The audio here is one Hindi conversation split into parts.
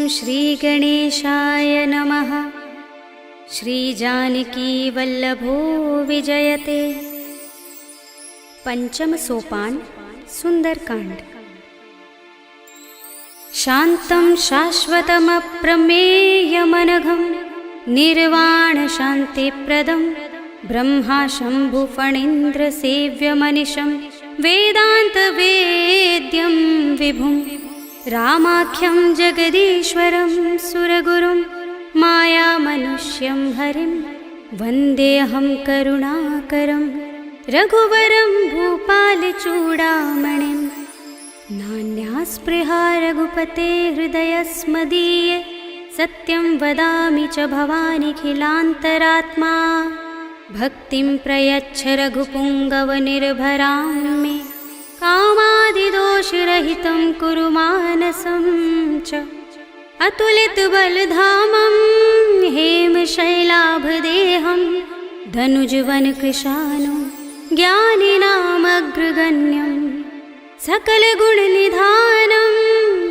श्रीगणेशाय नमः। श्रीजानकीवल्लभो विजयते। पंचम सोपान सुंदरकांड। शान्तं शाश्वतमप्रमेयमनघं निर्वाणशान्तिप्रदं ब्रह्मा शम्भुफणीन्द्रसेव्यमनिशं वेदान्तवेद्यं विभुं रामाख्यं जगदीश्वरं सुरगुरुं मायामनुष्यं हरिं वन्देऽहं करुणाकरं रघुवरं भूपालचूडामणिं। नान्यास्पृहा रघुपते हृदयस्मदीये सत्यं वदामि च भवानिखिलान्तरात्मा। भक्तिं प्रयच्छ रघुपुङ्गवनिर्भरां मे कामादिदोषरहितं कुरु मानसं च। अतुलितबलधामं हेमशैलाभदेहं धनुजवनकृशानुं ज्ञानिनामग्रगण्यं सकलगुणनिधानं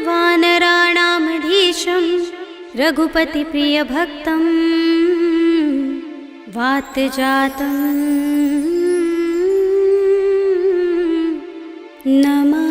वानराणामधीशं रघुपतिप्रियभक्तं वातजातं नमामि।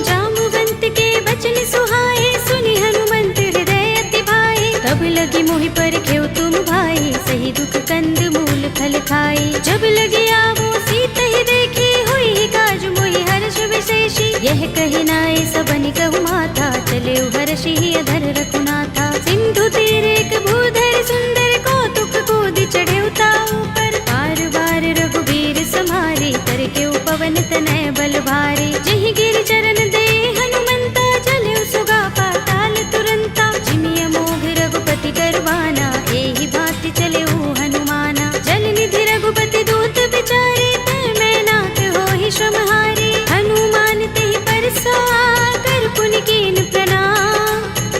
जामुवंत के बचन सुहाए सुनि हनुमंत हृदय अति भाए। तब लगी मोहि परखेउ तुम भाई सही दुख कंद मूल फल खाई। जब लगी आवो सीता ही देखी हुई काज मोहि हर्ष विशेषी। यह कही नाय सबनि कहु माथा चले हर्षि अधर रघुनाथा। सिंधु तीर एक भूधर सुंदर कौतुक कूदि चढ़े ताऊ पर। बार बार रघुबीर समारे तर के पवन तनय बल भारे। जहि गिर चरण दे हनुमंता चले सुगा पाताल तुरंता। जिमिय मोघ रघुपति करवाना एहि भांति चले हनुमाना। जल निधि रघुपति दूत बिचारे तै मैं नाथ होहि श्रमहारी। हनुमान तेहि परसा कर पुनि कीन प्रणाम।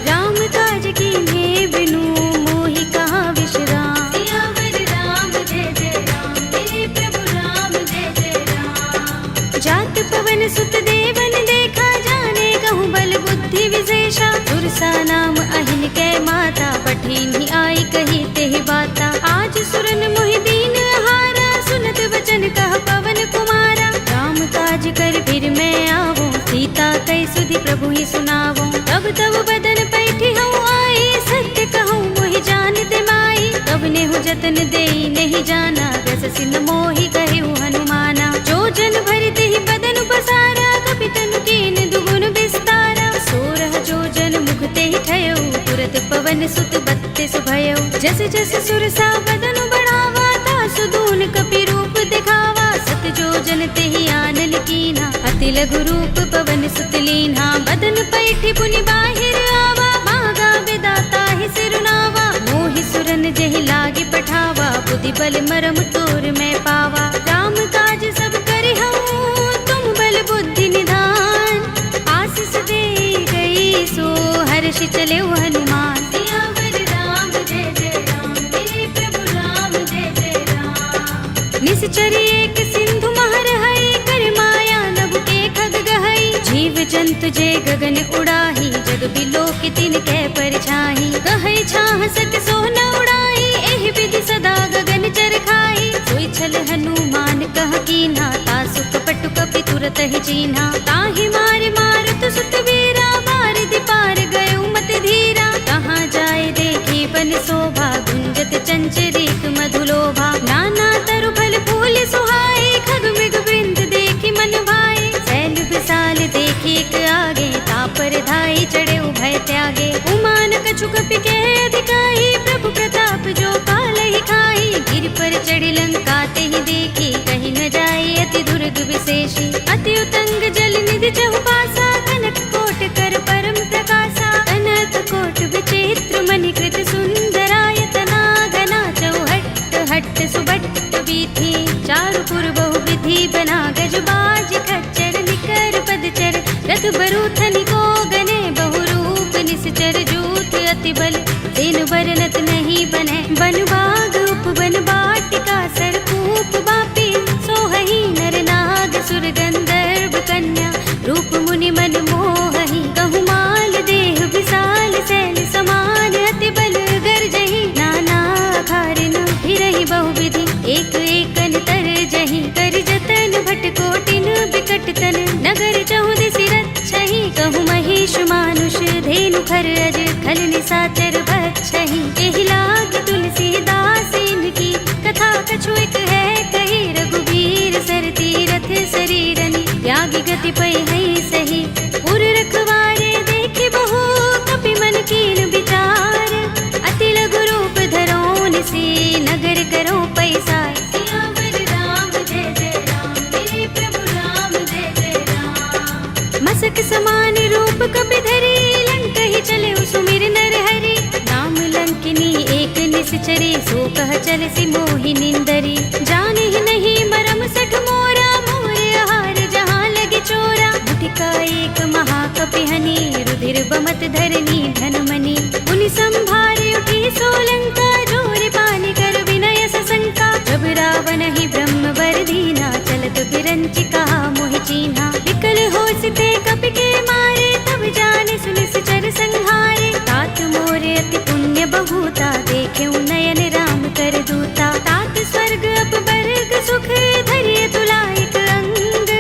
राम काज कीन्हे बिनु मोहि कहाँ विश्राम। सियावर राम जय जय राम मेरे प्रभु राम जय जय राम। जात पवन सुत देवन देखा जाने कहूँ बल बुद्धि विशेषा। सुरसा नाम अहिन कै माता पठिनी आई कही तेहि बाता। आज सुरन मोहि दीन हारा सुनत वचन कह पवन कुमारा। राम काज कर फिर मैं आवो सीता कई सुधि प्रभु ही सुनावो। तब तब बदन पैठी हूँ आई सत्य कहूँ मोहि जानते माई। तब नेहु जतन देई नहीं जाना रस सिंह मोहि कहु हनुमाना। जो जन भरते ही बदन पसारा कपितनु कीन दुगुन विस्तारा। सोरह जो जन मुखते ही ठयो तुरत पवन सुत बत्तीस भयो। जस जस सुरसा बदन बढ़ावा तासु दून कपि रूप दिखावा। सत जो जन तेहि आनन कीन्हा अति लघु रूप पवन सुत लीन्हा। बदन पैठी पुनि बाहिर आवा मागा विदाता ही सिरुनावा। मोहि सुरन जहि लागे पठावा बुद्धि बल मरम तोर मैं पावा। राम काज सब करि हूँ तुम बल बुद्धि निधान। आशीष दे गई सो हर्षि चले हनुमान। सियावर राम जय जय राम मेरे प्रभु राम जय जय राम। निश्चरी एक सिंधु महर हई कर माया नभ के खग गहई। जीव जंतु जे गगन उड़ाही जग बिलो के तिन कै परछाई। कहै छाह सक सो न उड़ाई एहि विधि सदा गगन चर खाई। सोई छल हनुमान कह कीन्हा तासु कपटु कपि तुरत ही चीन्हा। ताहि मारे मारुत सुत वीरा बारिधि पार गयो मत धीरा। कहाँ जाए देखी बन शोभा गुंजत चंचरीक मधुलोभा। नाना तरु फल फूल सुहाए खग मृग वृंद देखी मन भाए। शैल विशाल देखी एक आगे तापर धाई चढ़े भय त्यागे। उमान कछु कपि के अधिकाई प्रभु प्रताप जो काल ही खाई। गिर पर चढ़ी लंका तेहि देखी कहीं न जाए अति दुर्ग विशेषी। अति उतंग जल निधि चहुपासा कनक कोट कर परम प्रकाशा। अनंत कोट विचित्र मणिकृत सुंदरायतना घना चौहट्ट हट्ट सुबट्ट वीथि। चारु पुर बहु विधि बना गज बाज खच्चर निकर पदचर। रथ बरूथनि को गने बहु रूप निश्चर जूथ अति बल दिन वर्णत सुखर अज खल निसाचर बच्छहि एहि लाग तुलसीदास इनकी कथा कछु एक है कही रघुबीर सर तीरथ शरीरनि त्यागी गति पै है सही उर रखवारे देखे बहु कपि मन कीन विचार अति लघु रूप धरोन से नगर करो पैसा सियावर राम जय जय राम मेरे प्रभु राम जय जय राम मसक समान रूप कपि धरे लंक ही चले सुमिर नर हरि नाम लंकिनी एक निश्चरी सो कह चल सी मोहि निंदरी जाने ही नहीं मरम सठ मोरा मोर आहार जहाँ लगे चोरा मुठिका एक महाकपिहनि रुधिर बमत धरनी धनमणि मुनि संभारे उठी सोलंका जोर पानी कर विनय सशंका जब रावण ही ब्रह्म वर दीना चलत बिरंचि कहा मोहि चीन्हा विकल हो सिते कपि के मारे तब जाने सुनि सचर संहारे तात मोरे अति पुण्य बहुता देखे नयन राम कर दूता तात स्वर्ग अपवर्ग सुख धरिय तुलायक अंग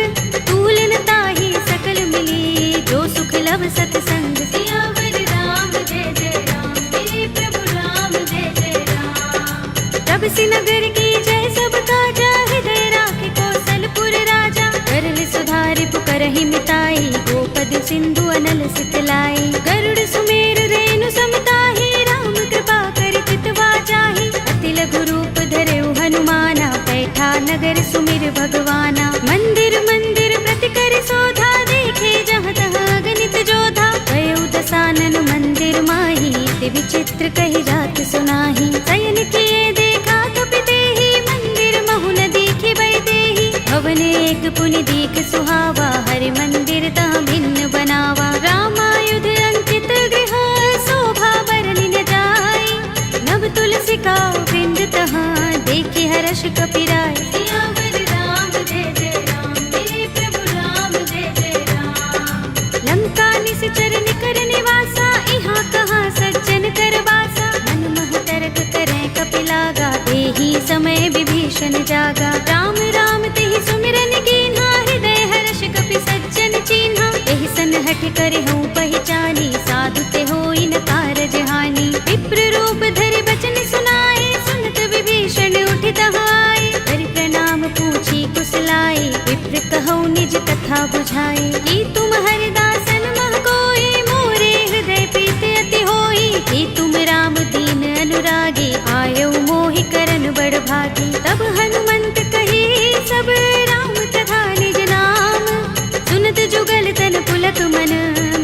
तूलन ताहि सकल मिली जो सुख लव सतसंग सियावर राम जय जय राम मेरे प्रभु राम जय जय राम तब सी नगर की जय सब काजा हृदय राखे कौशलपुर राजा करल सुधारि पुकरहि मिताई गोपद सिंधु अनल सितलाई गरुड़ सुमेर रेणु समताहि राम कृपा कर चितवा जाहि अति लघु रूप धरेउ हनुमाना बैठा नगर सुमिर भगवाना मंदिर मंदिर प्रति कर शोधा देखे जहाँ तहाँ गणित जोधा गयो दसानन मंदिर माही ते विचित्र कही जात सुनाही शयन किए देखा कपि तेहि मंदिर महु न दिखि बैदेहि भवन एक पुनि दीख सुहावा हरि मंदिर तह भिन्न बनावा रामायुध अंकित गृह शोभा बरनि न जाय नव तुलसी का वृंद तहाँ देखे हर्ष कपिराय सियावर राम जय जय राम मेरे प्रभु राम जय जय राम लंका निश्चर निकर निवासा यहाँ कहाँ सज्जन कर बासा मन मोह तरक करें कपिलागा देहि समय विभीषण जागा राम राम तेहि सुमिरन कीन्हा हृदय हर्ष कपि सज्जन चीन्हा एहि सन हठ करे हूँ पहचानी साधु ते होई न कारज हानि विप्र रूप धरि बचन सुनाए सुनत विभीषण उठ तहाय हरि प्रणाम पूछी कुशलाए विप्र कहौ निज कथा बुझाए कि तुम हरिदासन मह कोई मोरे हृदय प्रीत अति होई कि तुम राम दीन अनुरागी आयो मोहि करन बड़ भागी तब हनुमंत कही सब राम तथा निज नाम सुनत जुगल तन पुलक मन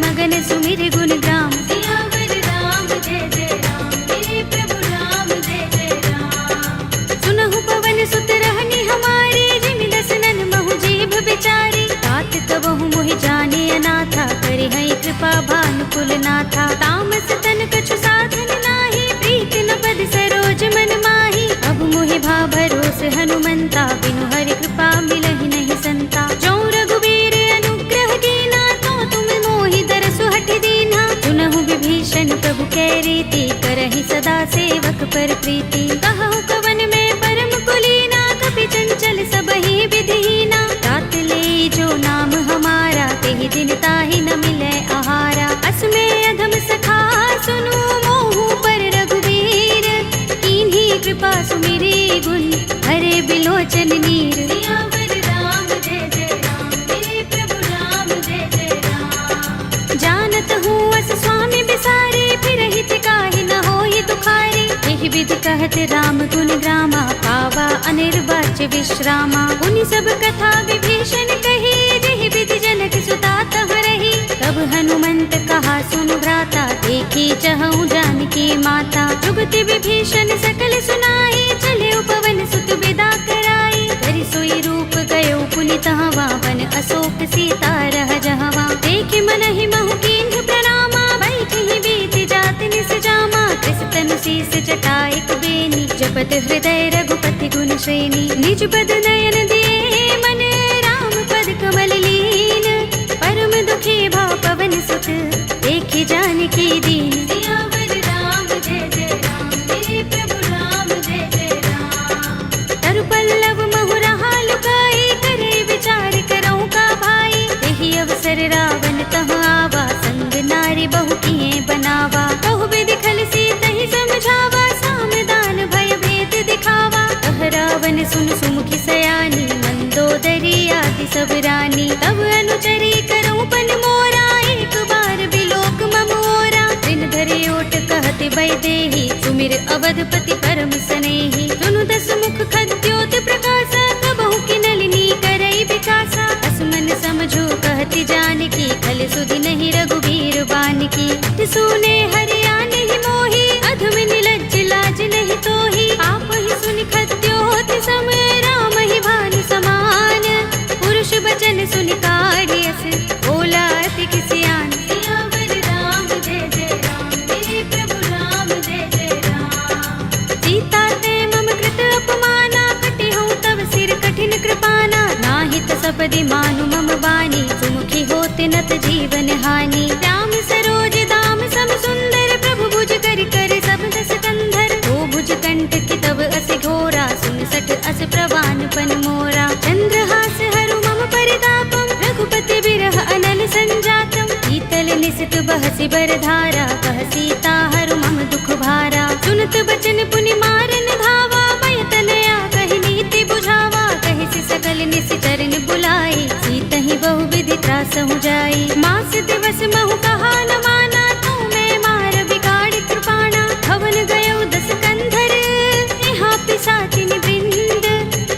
मगन सुमिर गुण ग्राम सियावर राम जय जय राम मेरे प्रभु राम जय जय राम सुनहु पवन सुत रहनी हमारे जिमि दसनन महु जीभ बिचारी तात कबहु मोहि जाने अनाथा करे है कृपा भानुकुल नाथा तामस तन कछु साधन नाही प्रीत न पद सरोज मन माही अब मोहि भा भरोस हनुमंता बिनु हरि कृपा मिलहि नहीं संता जो रघुबीर अनुग्रह कीना तो तुम मोहि दरसु हठ दीना सुनहु विभीषण प्रभु कै रीति करहि सदा सेवक पर प्रीति कहु कवन में परम कुलीना कपि चंचल सबहि विधिहीना तात ले जो नाम हमारा तेहि दिन ताहि न मिलै आहारा अस्मे अधम सखा सुनु मोहु पर रघुबीर कीन्ही कृपा सुमिरी गुण हरे बिलोचन नीर सियावर राम जय जय राम मेरे प्रभु राम जय जय राम जानत हूँ अस स्वामी बिसारे फिर हित काहि न होई दुखारे एहि विधि कहत राम गुण ग्रामा पावा अनिर्वाच्य विश्रामा उनि सब कथा विभीषण कही जेहि विधि जनक सुता तह रही तब हनुमंत कहा सुनु भ्राता देखी चहु जानकी माता जुगति विभीषण सकल सुनाई चले पवन सुत विदा कराई धरि सोई रूप गयो पुनि तहवा वन अशोक सीता रह जहवा देखे मन ही महु कीन्ह प्रणामा बैठि बीत जात निस जामा कृस तनु शीस जटाइक बेनी जपत हृदय रघुपति गुण श्रेणी निज पद नयन दिए मन राम पद कमल लीन परम दुखी भाव पवन सुत देखि जानकी दीन सियावर राम जय जय राम मेरे प्रभु राम जय जय राम तरु पल्लव महु रहा लुकाई करे विचार करऊँ का भाई यही अवसर रावण तह आवा संग नारी बहु किए बनावा। बहु विधि खल सीत ही समझावा, सामदान भय भेद दिखावा। कह रावण सुन सुमुखी सयानी, मंदोदरी आदि सब रानी। तब अनुचरी करऊं पन मोरा, एक बार बिलोक मम ओरा। दिन धरे ओट कहते वैदेही, सुमिर अवधपति परम स्नेही। सुनु दस मुख खद्योत प्रकाशा, कबहु की नलिनी करई विकासा। असमन समझो कहती जानकी, खल सुधि नहीं रघुबीर बानकी। सुने हरिया नहीं मोही, अधम निलज्ज लाज नहीं तोही। आप ही सुनि खद्योत सम, राम ही भानु समान। पुरुष बचन सुनि काढ़ियस, बोला अति किसी आन। सियावर राम जय जय राम, मेरे प्रभु राम जय जय राम। सीता ते मम कृत अपमाना, कटि हूँ तब सिर कठिन कृपाना। नाहित सपदि मानु मम बानी, सुमुखी होते नत जीवन हानि। राम सरोज दाम सम सुंदर, प्रभु भुज कर कर सब दस कंधर। ओ भुज कंठ की तब अस घोरा, सुन सठ अस प्रवान पन मोरा। चंद्रहास हरु मम परितापम, रघुपति बिरह अनल संजातम। शीतल निसित बहसि बरधारा, कह सीता हरु मम दुख भारा। सुनत बचन पुनि मारन धावा, मय तनया कहि नीति बुझावा। कहि सि सकल निसि चरण बुलाई, सीतहि बहु विधि त्रासहु जाई। मास दिवस महु कहा न माना, तू मैं मार बिगाड़ कृपाणा। भवन गयो दस कंधर, यहाँ पिशाचिनि वृंद।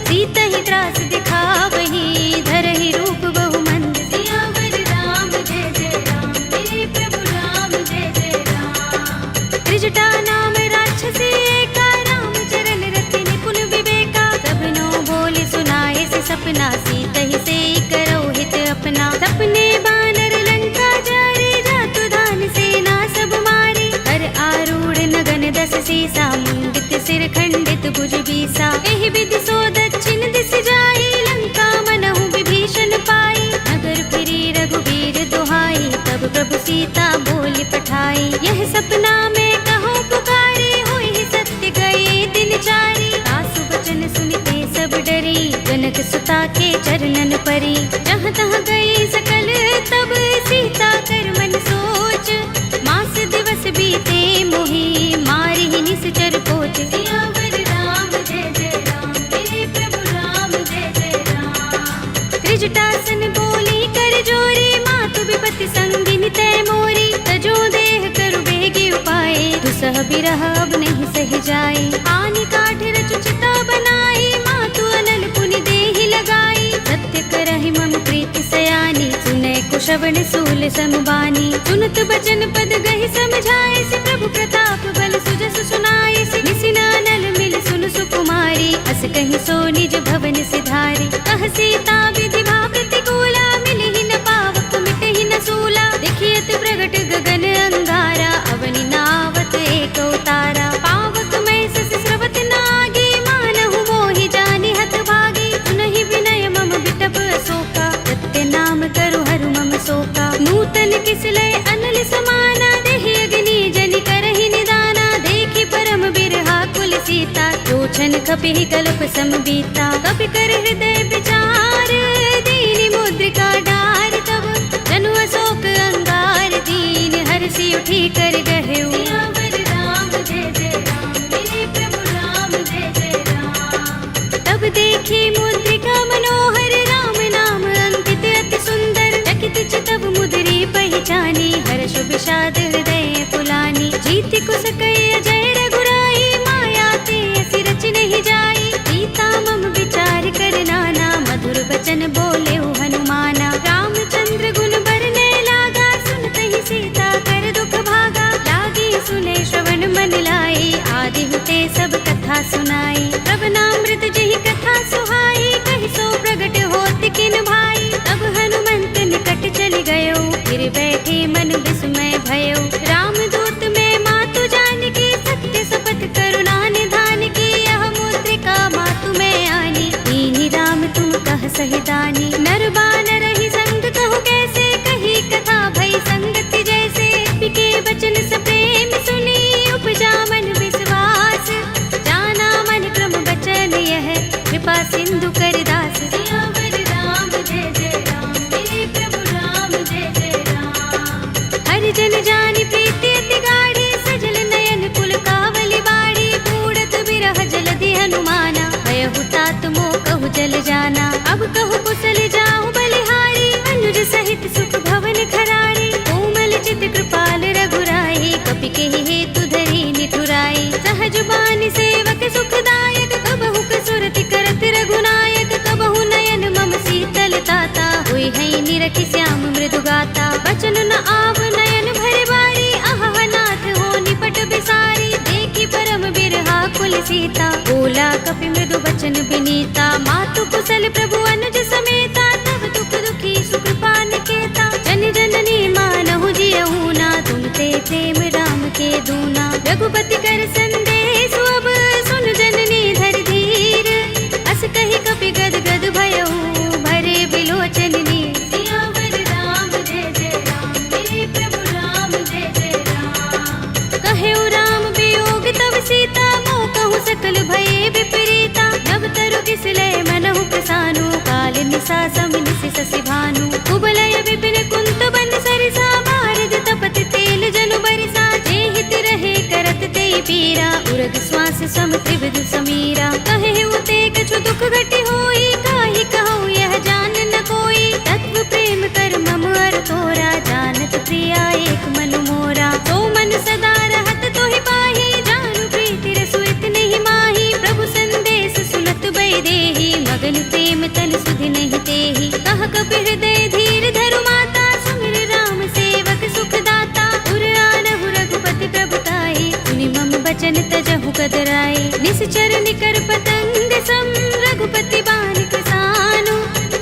सीतहि त्रास दिखावही, धरहि रूप बहु मंद। सियावर राम जय जय राम, मेरे प्रभु राम जय जय राम। त्रिजटा नाम राक्षसी एका, राम चरण रति निपुण विवेका। सबनो बोले सुनाए से सपना, सीतहि से करो हित अपना। सपने बानर लंका जारे, जातु धान सेना सब मारे। हर आरूढ़ नगन दस सीसा, मुंडित सिर खंडित भुज बीसा। एहि विधि सो दक्षिण दिस जाई, लंका मनहु विभीषण पाई। नगर फिरी रघुबीर दुहाई, तब प्रभु सीता बोली पठाई। यह सपना में कहूँ पुकारे, होई सत्य गए दिन चारी। सासु वचन सुनते सब डरी, जनक सुता के चरणन परी। जहाँ तहाँ गई सकल तब, सीता कर मन सोच। मास दिवस बीते मोही, मारी ही निश्चर पोच। सियावर राम जय जय राम, मेरे प्रभु राम जय जय राम। त्रिजटासन बोली कर जोरी, मातु विपति संगिनी तै मोरी। तजो देह करु बेगी उपाय, दुसह बिरह अब नहीं सह जाए। आनि काठ रचु चिता बनाई, मातु अनल पुनि देहि लगाई। सत्य करहि मम प्रीति सयानी, सुनै कुशवन सूल समबानी। सुनत बचन पद गहि समझाए, से प्रभु प्रताप बल सुजस सुनाए। से निसिना नल मिल सुन सुकुमारी, अस कहि सो निज भवन सिधारी। कह सीता विधि भा प्रतिकूला, मिलहि न पावक मिटहि न सूला। देखियत प्रगट गगन अंगारा, अवनि नावत एक उतारा। पावक मैं सस स्रवत नागी, मानहु मोहि जानि हत भागी। सुनहि विनय मम बिटप अशोका, सत्य नाम करु हरु मम शोका। नूतन किसलय अनल समाना, देहि अग्नि जनि करहि निदाना। देखि परम बिरहा कुल सीता, लोचन कपिहि कल्प सम बीता। कपि कर हृदय विचार, दीनि मुद्रिका डार। तब जनु अशोक अंगार, दीन हरषि उठी कर गहेउ। सियावर राम जय जय राम, मेरे प्रभु राम जय जय राम। तब देखी मुद्रिका मनोहर, राम नाम अंकित अति सुंदर। चकित चितव मुद्री पहचानी, हर्ष विषाद हृदय कुलानी। जीति कुस कई अजय रघुराई, माया ते असी रच नहीं जाई। सीता मम विचार कर नाना, मधुर वचन बोले हनुमाना। रामचंद्र गुण बरने लागा, सुनतहि सीता कर दुख भागा। लागी सुने श्रवण मन लाई, आदि हुते सब कथा सुनाई। श्रवणामृत जहि कथा सुहाई, कहि सो प्रगट होत किन भाई। तब हनुमंत निकट चल गयो, फिर बैठे मन विस्मय भयो। रामदूत में मातु जानकी, सत्य शपथ करुणा निधान की। यह मुद्रिका मातु में आनी, दीनि राम तुम कह सहि दानी। नर बानर ही संग कहु कैसे, कही कथा भई संगति जैसे। पिके वचन सप्रेम सुनी, उपजा मन विश्वास। जाना मन क्रम बचन यह, कृपा सिंधु सीता, बोला कपि मृदु बचन विनीता। मातु कुशल प्रभु अनुज समेता, तब दुख दुखी सुकृपा निकेता। जन जननी मानहु जियहु ना, तुम ते प्रेम राम के दूना। रघुपति कर संदेश अब सुन जननी धर धीर, अस कहि कपि गद गद भयहु भरे बिलोचन नीर। सियावर राम जय जय राम, मेरे प्रभु राम जय जय राम। कहेउ राम वियोग तब सीता, मोह कहूँ सकल भये विपरीता। नव तरु किसले मनहु प्रसानु, काल निसा समिनिसि शशि भानु। कुबलय विपिन कुंत बन सरिसा, बारद तपत तेल जनु बरिसा। जे हित रहे करत ते पीरा, उरग श्वास सम त्रिविध समीरा। कहेउ ते कछु दुख घटी होई, काहि कहूँ यह जान न कोई। तत्व प्रेम कर मम अर तोरा, जानत प्रिया एक मन मोरा। तो मन सदा रहत तोहि पाही, जानु प्रीति रसुइत नहीं माही। प्रभु संदेश सुनत बै देहि, मगन प्रेम तन सुधि नहीं तेहि। कह कपि हृदय धीर धरु माता, सुमिर राम सेवक सुख दाता। उर आनहु रघुपति प्रभुताई, सुनि मम बचन तजहु कदराई। निश्चर निकर पतंग सम, रघुपति बानिक सानु।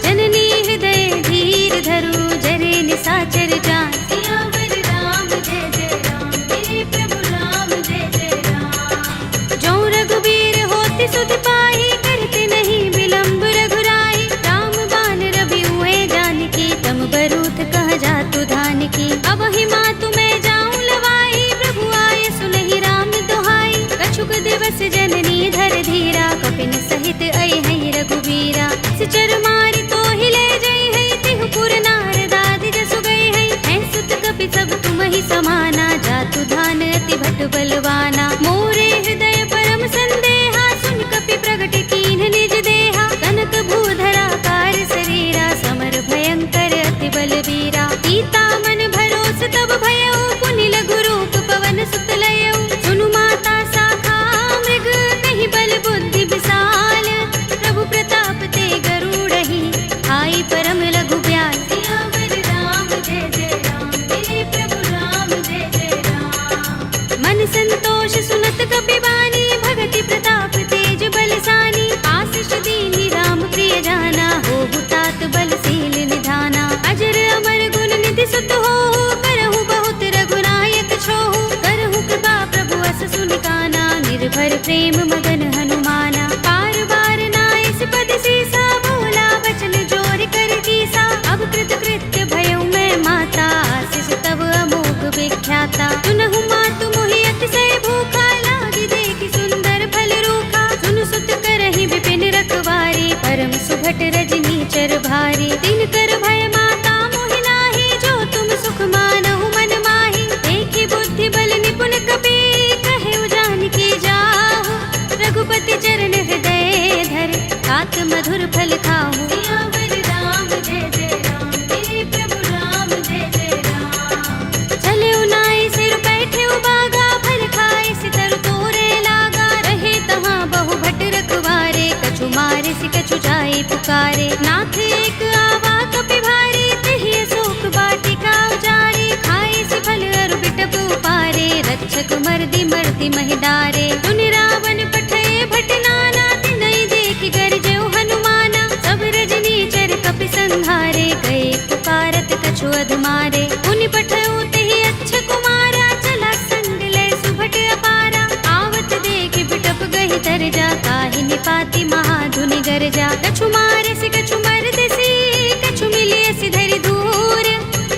जननी हृदय धीर धरु, जरे निसाचर जान। सियावर राम जय जय राम, मेरे प्रभु राम जय जय राम। जो रघुबीर होति सुधि पाही, करते नहीं विलंब रघुराई। राम बान रवि हुए जानकी, तम बरूथ कह जातु धानकी। अब ही मातु मैं जाऊं लवाई, प्रभु आए सुनहि राम दोहाई। कछुक दिवस जननी धर धीरा, कपिन सहित अइ हैं रघुबीरा। सिचर मारि तो ही ले जई है, तिहु पुर नारद आदि जसु गए हैं। हैं सुत कपि सब तुम ही समाना, जातु धान अति भट बलवाना। मोरे हृदय परम संदेहा, सुन कपि प्रगट कीन्ह निज देहा। कनक भूधरा कार शरीरा, समर भयंकर अति बलवीरा। सीता मन भरोस तब भयउ, पुनि लघु रूप पवन सुत लयउ। सुनु माता शाखा मृग, नहीं बल बुद्धि विशाल। प्रभु प्रताप ते गरुड़हि, आई परम लघु ब्याल। सियावर राम जय जय राम, मेरे प्रभु राम जय जय राम। मन संतोष सुनत कपि बानी, भगति प्रताप तेज बलसानी। आशीष दीनी राम प्रिय जाना, होहु तात बलशील निधाना। अजर अमर गुण निधि सुत होहु, करहु बहुत रघुनायक छोहु। करहु कृपा प्रभु अस सुनि काना, निर्भर प्रेम मगन हनुमाना। बार बार नाइस पद सीसा, बोला वचन जोर कर कीसा। अब कृत कृत्य भयउ मैं माता, आशीष तब अमोघ विख्याता। सुनहु मातु मोहि अतिशय भूखा, लागी देखि सुंदर फल रूखा। सुनु सुत करहि विपिन रखवारी, परम सुभट रजनी चर भारी। दिन कर भय माता मोहि नाहि, जो तुम सुख मानहु मन माहि। देखि बुद्धि बल निपुण कपि, कहेउ जानकी जाहु। रघुपति चरण हृदय धर, तात मधुर फल खाहु। सियावर राम जय जय राम, मेरे प्रभु राम जय जय राम। चले उनाई सिर बैठे बागा, फल खाए सितर तोरे लागा। रहे तहाँ बहु भट रखवारे, कछु मारे सि कछु जाए पुकारे। नाथ एक आवा कपि भारी, तिहि अशोक वाटिका उजारी। खाए सि फल अरु बिटप उपारे, रक्षक मर्दि मर्दि महि डारे। सुनि रावण पठय भट नाना, तिनहि देखि गरजेउ हनुमाना। सब रजनी चर कपि संहारे, गए पुकारत कछु अधमारे। मुनि पठउ तेहि अच्छ कुमारा, चला संग लय सुभट अपारा। आवत देखि बिटप गहि तरजा, काहि निपाति महाधुनि गरजा। कछु मारे सि कछु मरदेसि, कछु मिलिए सि धरि धूर।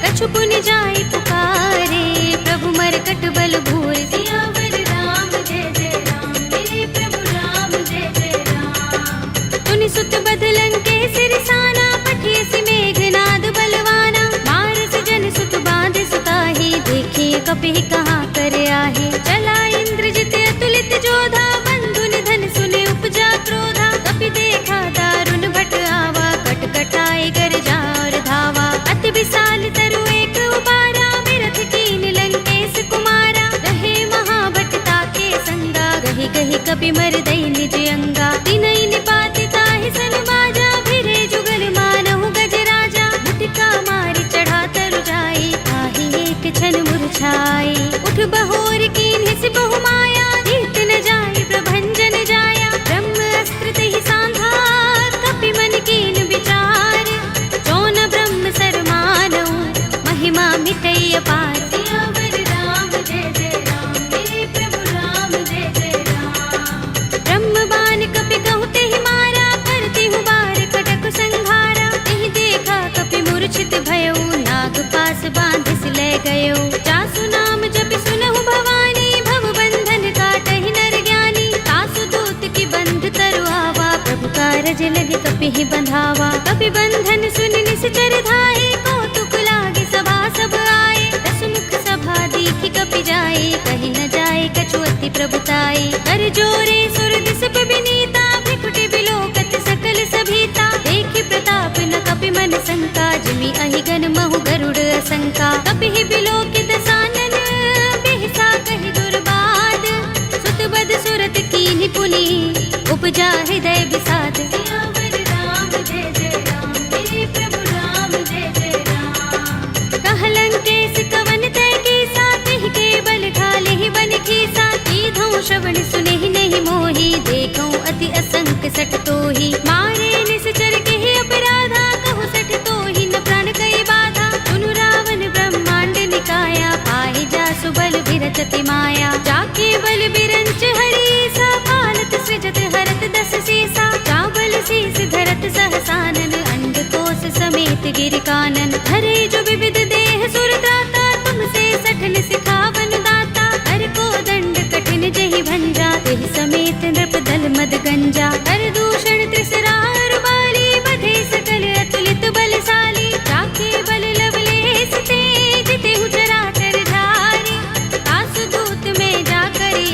कछु पुनि जाई पुकारे, प्रभु मरकट बल भूर। सियावर राम जय जय राम, मेरे प्रभु राम जय जय राम। तुनि सुत बध लंकेश रिसाना, पठिए सि मेघनाद बलवाना। मारस जन सुत बांध सुताहि, देखिए कपि कहाँ कर आहे। चला इंद्रजित अतुलित जोधा, बंधु निधन सुने उपजा क्रोधा। कपि देखा दारुण भट आवा, कट कटाए गरजा और धावा। अति विशाल तरु एक उबारा, बिरथ कीन लंकेश कुमारा। रहे महाभट ताके संगा, गहि गहि कपि मर दई निज अंगा। तिनहि निपाति ताहि सन बाजा, भिरे जुगल मानहु गज राजा। मुटिका मारि चढ़ा तरु जाई, ताहि एक छन मुरझाई। उठ बहोर कीन्हि सि बहु माया, जीत न जाई प्रभंजन कपि ही बंधावा। कपि बंधन सुन निश्चर धाये, कौतुक लागे सभा सब आए। दस मुख सभा दीखि कपि जाए, कही न जाए कछु अति प्रभुताई। कर जोरे सुर दिस विनीता, भ्रिकुटि बिलोकत सकल सभीता। देखि प्रताप न कपि मन शंका, जिमि अहिगन महु गरुड़ असंका। कपि ही बिलोकित सानन, बिहसा कहि दुर्बाद। सुत बद सुरत कीन्हि पुनि, उपजा हृदय विषाद। सियावर राम जय जय राम, मेरे प्रभु राम जय जय राम। कह लंकेश कवन तय कीसा, तिहि के बल ढाले ही बन खीसा। कीधौं श्रवण सुनेहि नहीं मोहि, देखौं अति असंक सठ तोहि। मारे निश्चर केहि अपराधा, कहु सठ तोहि न प्राण कई बाधा। सुनु रावण ब्रह्मांड निकाया, पाहि जासु बल विरचति माया। जाके बल बिरंच हरीसा, पालत सृजत हरत दस सीसा। चावल शीस धरत सहसानन, अंडकोश समेत गिर कानन। धरे जो विविध देह सुर त्राता, तुमसे सठन सिखावन दाता। हर को दंड कठिन जहि भंजा, तेहि समेत नृप दल मद गंजा। हर दूषण त्रिसरार बाली, बधे सकल अतुलित बलशाली। जाके बल लवलेस ते, जितेहु चराचर धारी। तासु दूत में जा करी,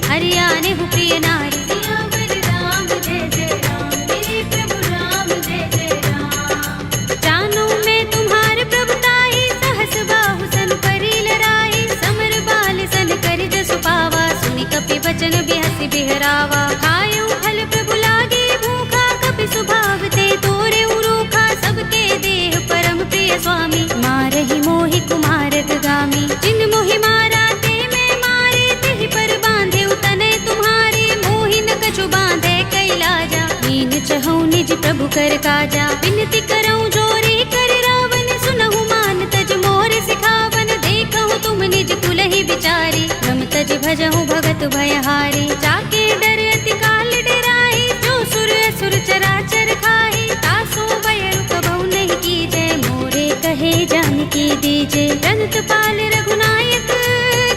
हरियाणे हु प्रिय नारी। सियावर राम जय जय राम, मेरे प्रभु राम जय जय राम। जानो मैं तुम्हार प्रभुताई, सहस बाहु सन करी लड़ाई। समर बाल सन करि जसु पावा, सुनि कपि बचन बिहसि बिहरावा। खायौ फल प्रभु लागे भूखा, कपि सुभाव ते तोरे उरूखा। सबके देह परम प्रिय स्वामी, मारहि मोहि कुमारक गामी। जिन मोहि मारा ते मैं मारे, तिहि पर बांधे तनय तुम्हारे। मोहि न कछु बांधे कैलाजा, मीन चहु निज प्रभु कर काजा। विनती करऊं जोरी कर रावण, सुनहु मान तज मोर सिखावन। देखहु तुम निज कुलहि बिचारी, रम तज भजहु भगत भयहारी। जाके डर अति काल डराहि, जो सुर असुर चराचर खाहि। तासो बयरु कबहु नहीं कीजय, मोरे कहे जानकी दीजे। रंत पाल रघुनायक,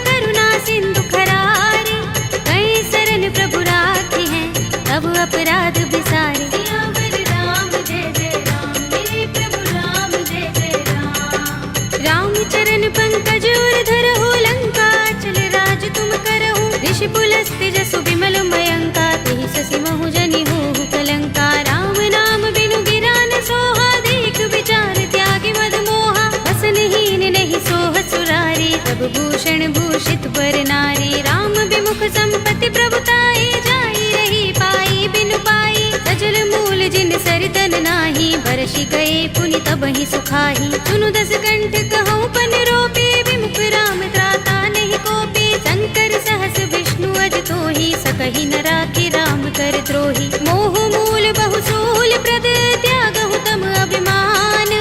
करुणा सिंधु खरारे। कई शरण प्रभु राखे हैं, तब अपराध बिसारे। सियावर राम जय जय राम, मेरे प्रभु राम जय जय राम। राम चरण पंकज उर धरहु, लंका चल राज तुम करहु। ऋषि पुलस्त्य जसु विमल मयंका, तेहि शशि महु जनि होहु कलंका। राम नाम बिनु गिरा न सोहा, देख विचार त्यागी मद मोहा। बसनहीन नहीं सोह सुरारी, प्रभु भूषण भूषित बर नारी। राम विमुख संपत्ति प्रभुताई, जाई रही पाई बिनु पाई। सजल मूल जिन सरितन नाही, बरषि गए पुनि तबहि सुखाही। सुनु दस कंठ कहऊँ पन रोपे, विमुख राम त्राता नहीं कोपे। शंकर सहस विष्णु अज तोहि, सकहि न राखि राम कर द्रोही। मोह मूल बहु सूल प्रद, त्यागहु तम अभिमान।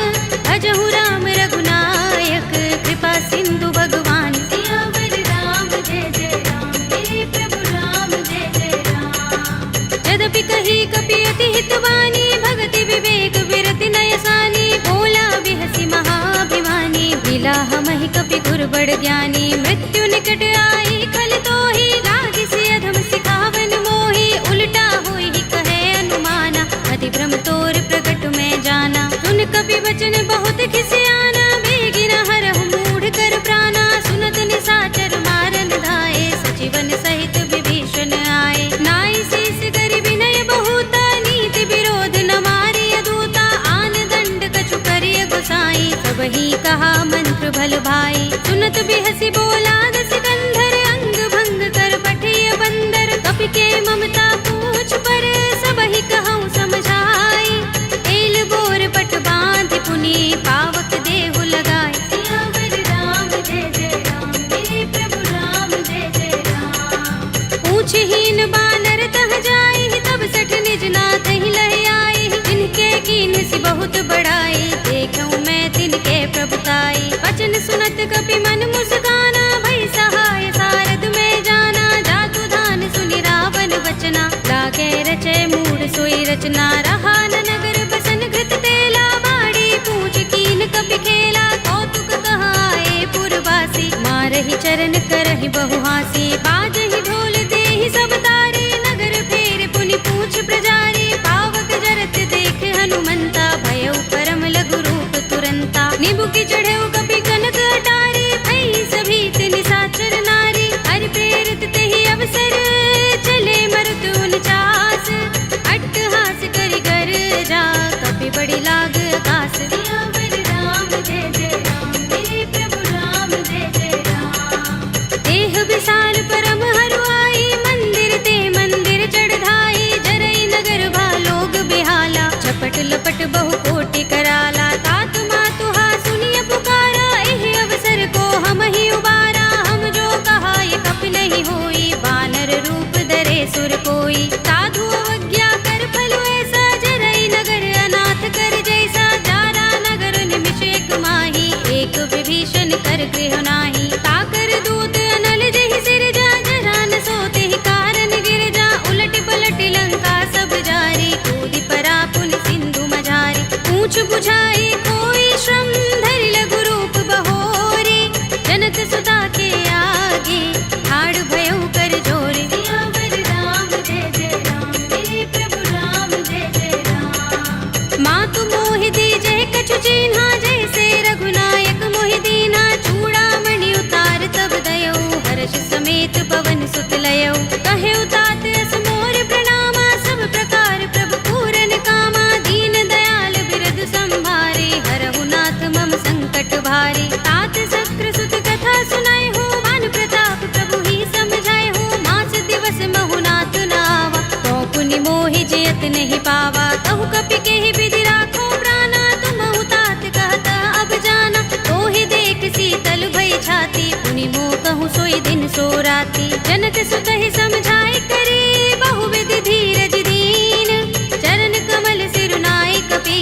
भजहु राम रघुनायक, कृपा सिंधु भगवान। सियावर राम जय जय राम, मेरे प्रभु राम जय जय राम। यद्यपि कही कपि अति हितवानी, भगति विवेक विरति नय सानी। बोला बिहसि महाभिमानी, मिला हमहि कपि गुर बड़ ज्ञानी। मृत्यु निकट आई खल तोहि, लागी सि अधम सिखावन मोहि। उल्टा होई कहे अनुमाना, अति भ्रम तोर प्रगट में जाना। सुन कपि वचन बहुत खिसियाना, बेगी न हरहु मूढ़ कर प्राणा। सुनत निशाचर मारन धाये, सजीवन सहित विभीषण आए। नाई शीस करि विनय बहुता, नीति विरोध न मारिय दूता। आन दंड कछु करिय गोसाई, सबहि कहा मंत्र भल भाई। सुनत बिहसि बोला दस कंधर, अंग भंग कर पठिय बंदर। कपि के ममता पूछ पर, सबहि कहऊँ समझाई। एल बोर पट बांधि पुनि, पावक देहु लगाई। सियावर राम जय जय राम, मेरे प्रभु राम जय जय राम। पूछहीन बानर तह जाई, तब सठ निज नाथ ही लहि आई। जिनके कीन सि बहुत बड़ाई, देखऊँ मैं तिनके प्रभुताई। वचन सुनत कपि मन मुस्काना, भई सहाय सारद में जाना। जातु धान सुनि रावण वचना, लागे रचे मूढ़ सोई रचना। रहा न नगर बसन घृत तेला, बाड़ी पूछ कीन कपि खेला। कौतुक कहाए पुरवासी, मारहि चरण करहि बहु हासी। बाजहि ढोल देहि सब तारे, नगर फेर पुनि पूछ प्रजारी। पावक जरत देख बुकी चढ़े कपि कनक अटारी, भई सभी निशाचर नारी। हरि प्रेरित तेहि अवसर, चले मरुत 49। अट्टहास करि गर्जा, कपि बड़ी लाग आकाश। सियावर राम जय जय राम, मेरे प्रभु राम जय जय राम। देह विशाल परम हरुआई, मंदिर ते मंदिर चढ़ाई। जरई नगर भालोग बिहाला, झपट लपट बहु कोटि कराला। तात मातुहा सुनिय पुकारा, एहि अवसर को हम ही उबारा। हम जो कहा ये कपि नहीं होई, वानर रूप धरे सुर कोई। साधु अवज्ञा कर फल ऐसा, जरई नगर अनाथ कर जैसा। जारा नगर निमिष एक माही, एक विभीषण कर गृह नाही। ताकर दूत अनल जहि सिरजा, जरा न सोते ही कारण गिरजा। उलट पलट लंका सब जारी, कूदि परा पुनि सिंधु मझारी। पूछ बुझाई कोई श्रम, धरि लघु रूप बहोरी। जनक सुता के आगे, ठाड़ भयउ कर जोरे। सियावर राम जय जय राम, मेरे प्रभु राम जय जय राम। मातु मोहि दीजै कछु चिन्हा, जैसे रघुनायक मोहि दीन्हा। चूड़ामणि उतार तब दयौ, हर्ष समेत पवन सुत लयौ। कहे तात अस मोर प्रणामा, सब प्रकार प्रभु पूरन कामा। दीन दयाल बिरद संभारे, हरहु नाथ मम संकट भारे। तात शक्र सुत कथा सुनाए हो, मान प्रताप प्रभु ही समझाए हो। मास दिवस महु नाथ नावा, तो पुनि मोहि जयत नहीं पावा। कहु कपि केहि विधि राखो प्राणा, तुमहु तात कहता अब जाना। तोहि देख शीतल भई छाती, पुनि मोह कहूँ सोई दिन सो राती। जनक सुतहि समझाए करे, बहु विधि धीरज दीन। चरण कमल सिरुनाए कपि,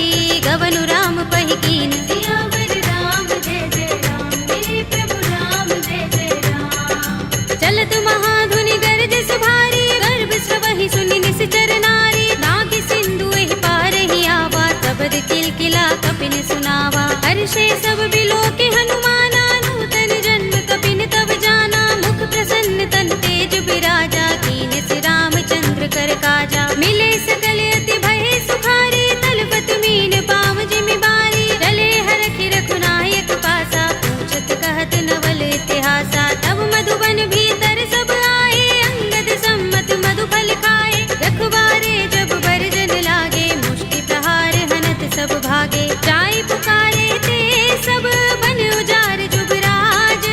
गवनु राम पहि कीन। सियावर राम जय जय राम, मेरे प्रभु राम जय जय राम। चलत महाधुनि गरज सुभारी, गर्भ स्रवहि सुनि निश्चर नारी। नागि सिंधु एहि पार ही आवा, तबद किलकिला कपिन सुनावा। हर्षे सब बिलोके हनुमाना, नूतन जन्म कपिन तब जाना। मुख प्रसन्न तन तेज बिराजा, कीन सि रामचंद्र कर काजा। मिले सकल अति भय सुखारी, तलपत मीन पाव जिमि बारी। चले हरखि रघुनायक पासा, पूछत कहत नवल इतिहासा। तब मधुबन भीतर सब आए, अंगद सम्मत मधु फल खाए। रखवारे जब बरजन लागे, मुष्टि प्रहार हनत सब भागे। जाय पुकारे ते सब, बन उजार जुबराज।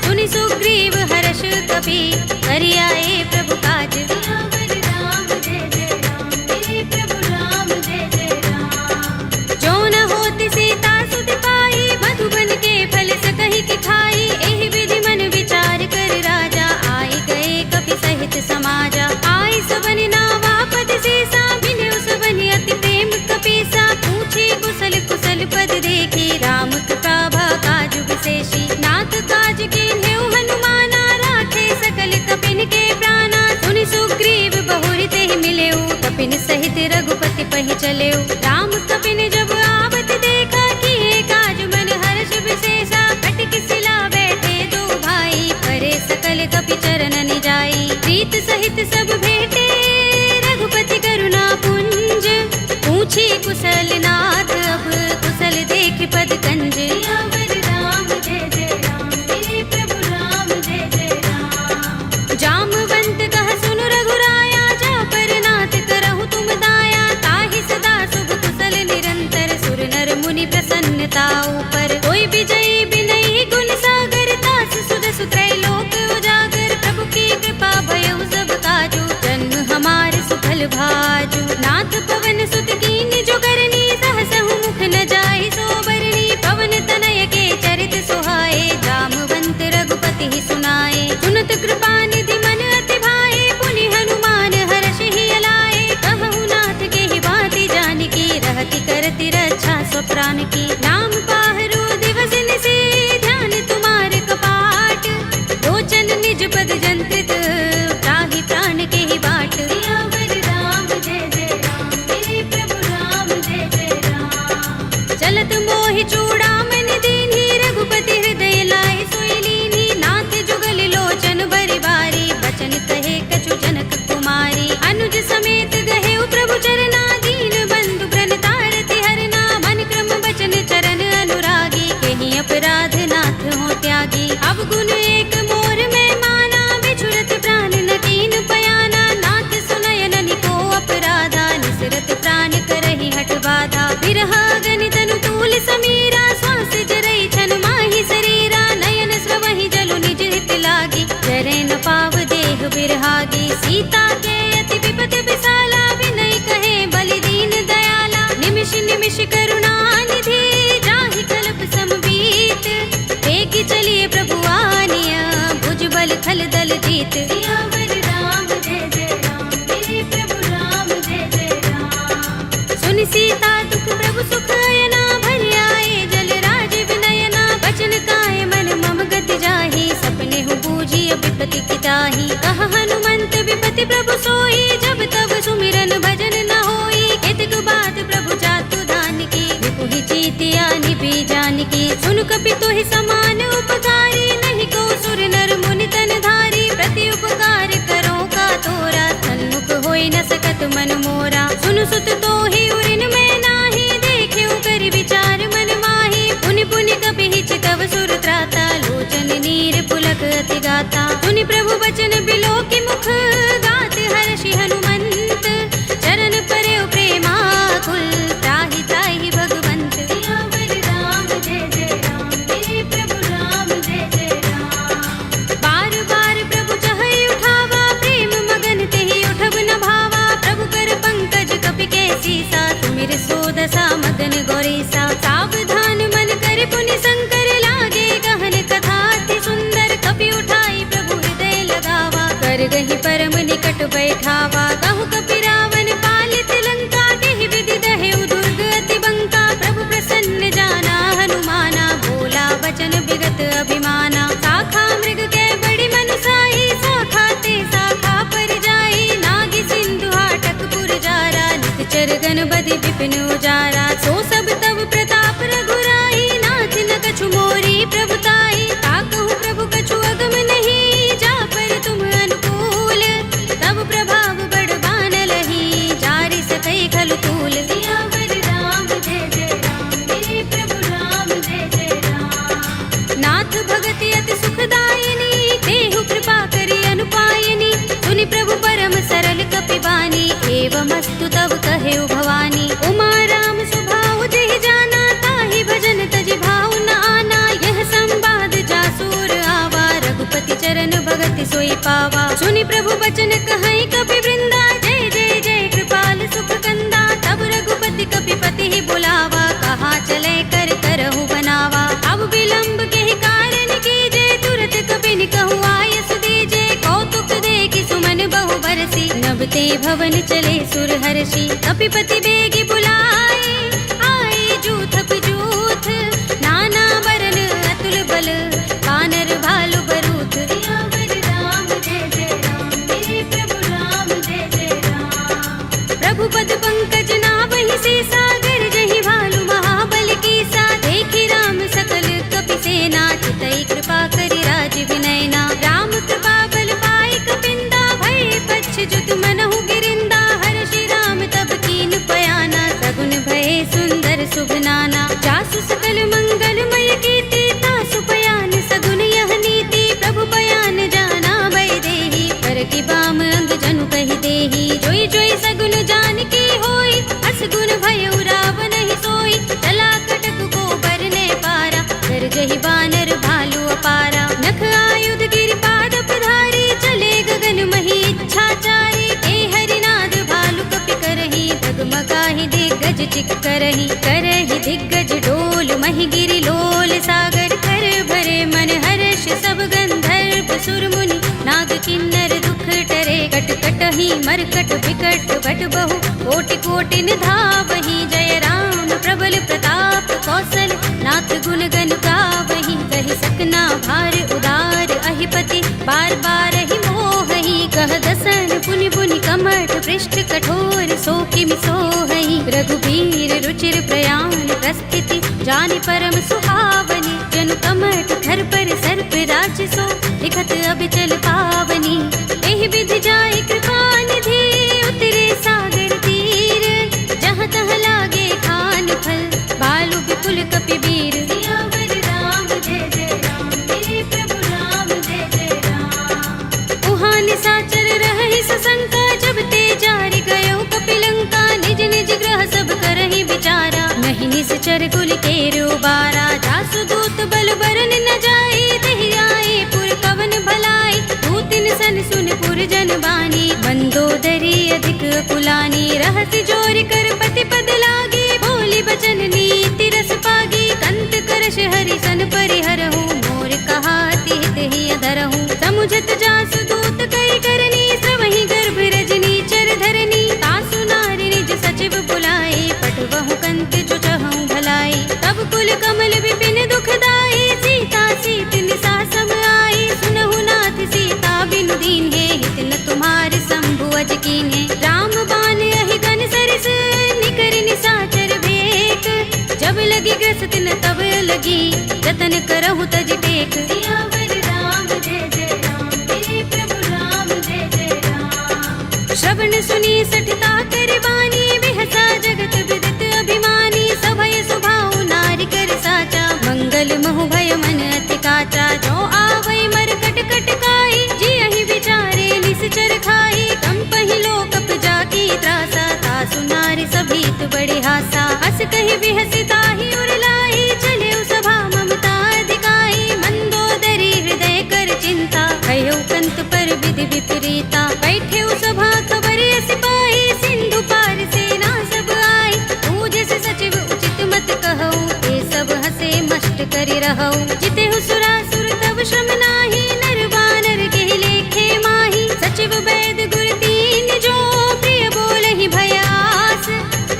सुनि सुग्रीव हर्ष कपि, करि आए प्रभु काज। सियावर राम जय जय राम, मेरे प्रभु राम जय जय राम। जो न होति सीता सुत पाई, मधुबन के फल सकहि कि खाई। एहि विधि मन विचार कर राजा, आए गए कपि सहित समाजा। आए सबनि नावा पद सीसा, मिले सबनि अति प्रेम कपीसा। पूछे कुशल कुशल पद देखी, राम कृपा काज विशेषी। नाथ काज कीन्हेउ हनुमाना, राखे सकल कपिन के प्राणा। सुनि सुग्रीव बहुरि तेहि मिलेउ, कपिन सहित रघुपति पहि चलेउ। राम कपिन जब आवत देखा, किए काज मन हर्ष विशेषा। कटि शिला बैठे दो भाई, परे सकल कपि चरण जाई। प्रीत सहित सब भेटे, रघुपति करुणा पुंज। पूछी कुशल नाथ, अब कुशल देख पद कंज। सियावर राम जय जय राम, मेरे प्रभु राम जय जय राम। जामवंत कह सुनु रघुराया, जा पर नाथ करहु तुम दाया। ताहि सदा शुभ कुशल निरंतर, सुर नर मुनि प्रसन्नता ऊपर। कोई विजयी बिनहि गुण सागर, तास सुध सुत्रय लोक उजागर। प्रभु की कृपा भयउ सब काजू, जन्म हमार सुफल भाजू। नाथ पवन सुत कीन जो करनी, सहसहु मुख न जाहि सोबरनी। पवन तनय के चरित सुहाए, जामवंत रघुपति ही सुनाए। सुनत कृपा निधि मन अति भाए, पुनि हनुमान हर्षि ही अलाए। कहु नाथ के ही बाती जानकी, रहति करति रक्षा स्वप्रान की। नाम पाहरो दिवस निशि, ध्यान तुम्हार कपाट। लोचन निज पद जंत्रित, त्राहि प्राण के ही बाट। सियावर राम जय जय राम, मेरे प्रभु राम जय जय राम। चलत मोहि चूड़ामणि दीन्ही, रघुपति हृदय लाए सोई लीन्ही। नाथ जुगल लोचन बरि बारी, बचन कहे कछु जनक कुमारी। अनुज समेत गहेउ प्रभु चरना, दीन बंधु प्रण तारति हरना। मन क्रम बचन चरण अनुरागी, के चिरहागी, सीता के अति विपद विसाला, विनय कहे बलि दीन दयाला, निमिष निमिष करुणा निधि, जाहि कल्प समबीत, वेगी चलिए प्रभु आनिया, भुज बल खल दल जीत। सियावर राम जय जय राम, मेरे प्रभु राम जय जय राम। सुनि सीता दुख प्रभु सुख अयना, भरि आए जल राज विनयना, बचन काए मन मम गति जाहि, सपने हूँ बूझी विपति की ताहि। कहा हनुमंत विपति प्रभु सोई, जब तब सुमिरन भजन न होई, केतक बात प्रभु जातु धान की, विपुहि जीतिया निपि जानकी। सुन कपि तोहि समान उपकारी, नहीं को सुर नर मुनि तन धारी, प्रति उपकार करो का तोरा, सन्मुख होई न सकत मन मोरा। सुन सुत तोहि उरिन में नाही, देखेउ करि विचार मन माही, पुनि पुनि कपि हिचकव सुर त्राता, लोचन नीर पुलक अति गाता। सुनि प्रभु बचन बिलोकि मुख, गात हर्षि हनुमंत, चरण परेउ प्रेमाकुल, त्राहि त्राहि भगवंत। सियावर राम जय जय राम, मेरे प्रभु राम जय जय राम। बार बार प्रभु चहई उठावा, प्रेम मगन तेहि उठब न भावा, प्रभु कर पंकज कपि के सीसा, सुमिर सोदसा मगन गौरीसा। सावधान मन कर पुनि शंकर, लागे गहन कथा अति सुंदर, कपि उठाई प्रभु हृदय लगावा, कर गहि परम निकट बैठावा। कहु कपि रावण पालित लंका, देहि विधि दहेउ दुर्ग अति बंका, प्रभु प्रसन्न जाना हनुमाना, बोला वचन विगत अभिमाना। शाखा मृग के बड़ी मनुसाही, शाखा ते शाखा पर जाई, नागी सिंधु हाटक पुर जारा, निकचर गण बदि विपिन उजारा। सो सब तब प्रताप रघुराई, नाथ न कछु मोरी प्रभुताई, ताकहु प्रभु कछु अगम नहीं, जा पर तुम अनुकूल, तब प्रभाव बड़ बान लही, जारि सकई खलु तूल। सियावर राम जय जय राम, मेरे प्रभु राम जय जय राम। नाथ भगति अति सुखदायिनी, देहु कृपा करि अनुपायिनी, सुनि प्रभु परम सरल कपि बानी, एवमस्तु तब कहेउ भवानी। उमा राम स्वभाव जेहि जाना, ताहि भजन तजि भाव न आना, यह संवाद जासुर आवा, रघुपति चरण भगति सोई पावा। सुनि प्रभु बचन कहई कपि वृंदा, जय जय जय कृपाल सुख कंदा, तब रघुपति कपि पति ही बुलावा, कहा चले कर करहु बनावा। अब विलंब के कारण कीजे, तुरत कपि कहु आयस दीजे, कौतुक देखि सुमन बहु बरसी, नभ ते भवन चले सुर हर्षि। कपिपति बेगी बुलाए, आए जूथप जूथ, नाना वरन अतुल बल, वानर भालु बरूथ। सियावर राम जय जय राम, मेरे प्रभु राम जय जय राम। प्रभु पद पंकज नावहि सीसा, गरजहि भालु महाबल कीसा, देखि राम सकल कपि सेना, चितई कृपा करि राज विनयना। राम कृपा बल पाई कपिंदा, भय पच्छ जुत मनहु गिरिंदा, हर्षि राम तब कीन पयाना, सगुन भय सुंदर शुभ नाना। जासु सकल मंगलमय कीर्ति, तासु पयान सगुन यह नीति, प्रभु पयान जाना भय देहि, कर की बाम अंग जनु कहि देहि। जोई जोई सगुन जानकी होई, अस गुण भयउ रावण ही सोई, चला कटक को बरने पारा, कर जहि बानर भालु अपारा। नख आयुध गिरिपाद पधारी, चले गगन मही इच्छाचारी, के हरिनाद भालु कपि करही, डगमगाहि दिग्गज चिक करही। करही दिग्गज डोल महि गिरि लोल सागर, कर भरे मन हर्ष सब गंधर्व सुर मुनि, नाग किन्नर दुख टरे। कट कटहि मरकट विकट बट बहु, कोटि कोटि निधावहि, जय राम प्रबल प्रताप कौशल, नाथ गुण गण गावहि। कहि सकना भार उदार अहिपति, बार बार ही मोहहि, कह दसन पुनि पुनि कमठ पृष्ठ कठोर, सो किमि सोहहि। रघुबीर रुचिर प्रयाण प्रस्थिति, जानि परम सुहावनी, जनु कमठ धर पर सर्प राज सो, लिखत अबिचल पावनी। एहि विधि जाय कृपा निधि, उतरे सागर तीर, जहाँ तहाँ लागे खान फल, भालु विपुल कपि वीर। सियावर राम जय जय राम, मेरे प्रभु राम जय जय राम। उहाँ निशाचर रहहि सशंका, जब ते जारि गयो कपिलंका, निज निज ग्रह सब करहि विचारा, नहीं निश्चर कुल केरु बारा। जासु दूत बल बरन न जाई, तेहि आए पुर कवन भलाई, दूतिन सन सुनपुर जन बानी, मंदोदरी अधिक कुलानी, रहस्य जोर कर पति पद लागी, बोली बचन नीति रस पागी, कंत करश हरि सन परिहरहु, मोर कहा हित ही अधरहु, समुझत जासु दूत कई करनी, श्रवहि गर्भ रजनी चर धरनी, तासु नारी निज सचिव बुलाए, पटवहु कंत जो चहु भलाई, तब कुल कमल विपिन दुखदाई, सीता सीत निसा सम आई, सुनहु नाथ सीता बिनु दीन्हे, हित न तुम्हार शंभु अज कीन्हे, राम बाण अहि गन सरिस, निकर निसाचर भेक, जब लगी ग्रस्त न तब लगी, जतन करहु तज टेक, सियावर राम जय जय राम, मेरे प्रभु राम जय जय राम। श्रवण सुनी सठता कर बानी, बिहसा जगत विदित अभिमानी, सभय सुभाउ नारी कर साचा, मंगल महु भय मन अति काचा, जो आवै मर कट कट काई, जियहि विचारे निश्चर खाई, कंपहि लोक जाकी त्रासा, तासु नारी सभीत बड़े हासा, हस कहि बिहसी ताहि उर लाई, चले सभा ममता अधिकाई, मंदोदरी हृदय कर चिंता, कहो कंत पर विधि विपरीता, बैठे सभा खबर सिपाही, सिंधु पार सेना सब आई, पूज से सचिव उचित मत कहऊ, ये सब हसे मष्ट करि रहऊ, जिते सुरासुर तब श्रम नाही, नर बानर के लेखे माही, सचिव वैद गुर तीन जो, प्रिय बोलहि भयास,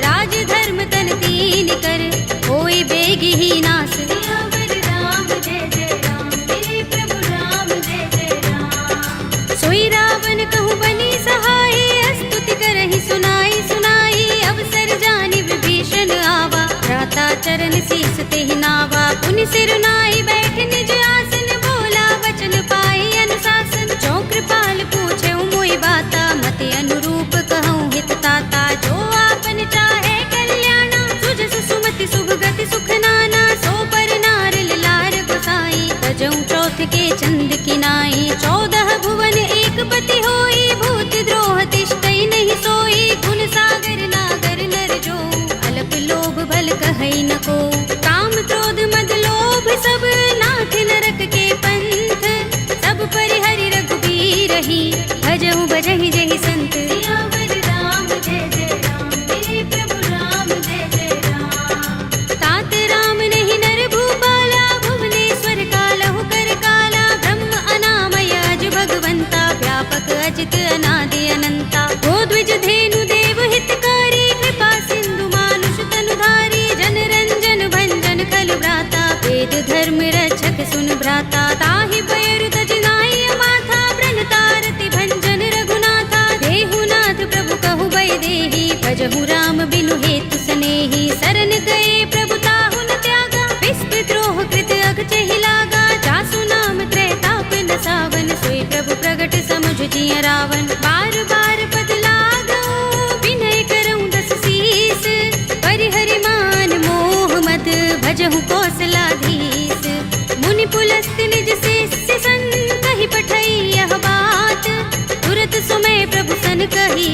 राज धर्म तन तीन कर, होई बेगी ही नास, सियावर राम जय जय राम, मेरे प्रभु राम जय जय राम। सोई रावण कहूँ बनी सहाय, स्तुति करहि सुनाई सुनाई, अवसर जानि विभीषण आवा, भ्राता चरण शीस तेहि नावा, पुनि सिर नाई बैठ निज आसन, बोला वचन पाई अनुशासन, जो कृपाल पूछे मोहि बाता, मति अनुरूप कहूँ हित ताता, जो आपन चाहे कल्याणा, सुजस सुमति शुभ गति सुख नाना, सो पर नार लार बसाई, तजऊ चौथ के चंद किनाई, 14 भुवन एक पति होई, भूत द्रोह तिष्ठई नहीं सोई, गुण सागर नागर नर जो, अल्प लोभ भल कहई न को, काम क्रोध मद लोभ सब, नाथ नरक के पंथ, सब परिहरि रघुबीर ही, भजहु भजहि जहि संत, सियावर राम जय जय राम, मेरे प्रभु राम जय जय राम। तात राम नहीं नर भूपाला, भुवनेश्वर कालहु कर काला, ब्रह्म अनामय अज भगवंता, व्यापक अजित अनादि अनंता, गोद्विज धेनु देव हितकारी, कृपा सिंधु मानुष तनुधारी, जन रंजन भंजन खल भ्राता, वेद धर्म रक्षक सुन भ्राता, ताहि पैरु तज नाई माथा, ब्रह्मतारति भंजन रघुनाथा, देहुनाथ प्रभु कहु बै देहि, भजहु राम बिनु हेतु सनेहि, शरण गए प्रभु ताहु न त्यागा, विस्पि द्रोह कृत अगचहि लागा, जासु नाम त्रैताप न सावन, सोई प्रभु प्रगट समुझ जिय रावण, बार बार पद लागऊ, विनय करऊँ दस शीस, परिहरि मान मोह मद, भजहु कौशलाधीश, मुनि पुलस्त निज शिष्य संग, कहि पठई यह बात, तुरत सुमय प्रभु सन कही,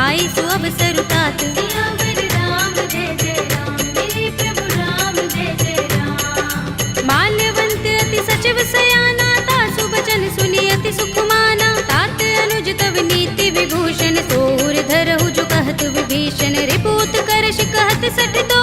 आई सु अवसर तात, सियावर राम जय जय राम, मेरे प्रभु राम जय जय राम। माल्यवंत अति सचिव सयाना, तासु बचन सुनि अति सुख माना, तात अनुज तव नीति विभूषण, सोर धरहु जो कहत विभीषण, रिपुत करश कहत सठ तो,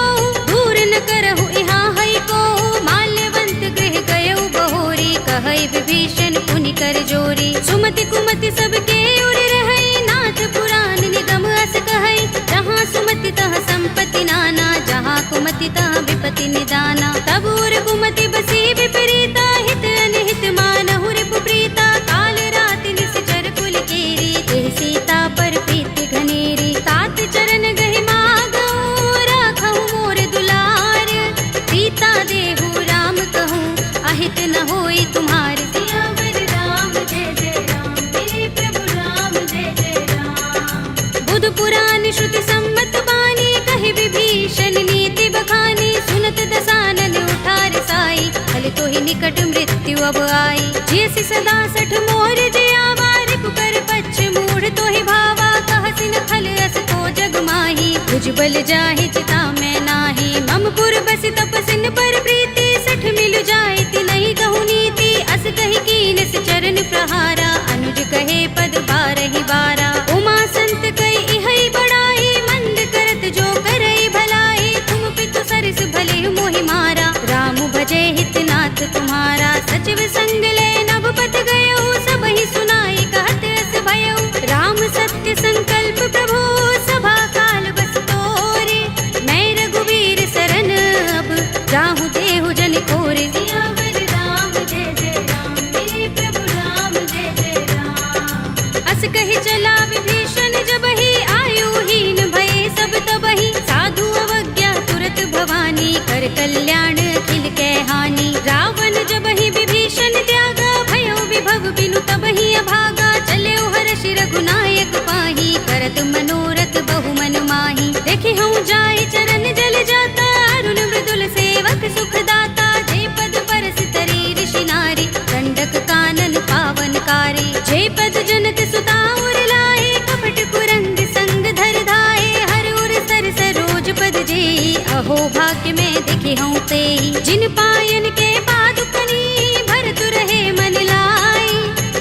दूर न करहु इहाँ हई को, माल्यवंत गृह गयउ बहोरी, कहई विभीषण पुनि कर जोरी, सुमति कुमति सबके उर रहई, नाथ पुराण निगम अस कहई, जहाँ सुमति तहाँ संपत्ति नाना, जहाँ कुमति तहाँ विपत्ति निदाना, तब उर कुमति बसी विपरीता, हित अनहित मानहु रिपु प्रीता, काल राति निश्चर कुल केरी, देह सीता पर प्रीति घनेरी, तात चरण गहि मागऊ, राखहु मोर दुलार, सीता देहु राम कहूँ, अहित न होई तुम्हार, सियावर राम जय जय राम, मेरे प्रभु राम जय जय राम। बुध पुराण श्रुति सम्मत बानी, कहि विभीषण नीति बखानी, सुनत दसानन उठार साई, फल तो ही निकट मृत्यु अब आई, जैसी सदा सठ मोर जयावा, रिपु कर पच्छ मूढ़ तो ही भावा, कहसिन खल अस तो जग माही, तुझ बल जाहि चिता मैं नाही, मम पुर बस तपसिन पर प्रीति, सठ मिल जाए ति नहीं कहु नीति, अस कहि कीन चरण प्रहारा, अनुज कहि रघुनायक पाही, करत मनोरथ बहु मन माही। देखे हूँ जाय चरण जल जाता, अरुण मृदुल सेवक सुख दाता। जे पद परस तरी ऋषि नारी, दंडक कानन पावनकारी। जे पद जनत सुता उर लाए, कपट कुरंग संग धर धाए। हर उर सर सरोज पद जेई, अहो भाग्य में देखे हूँ तेई। जिन पायन के पादुकनी, भरत रहे मन लाई।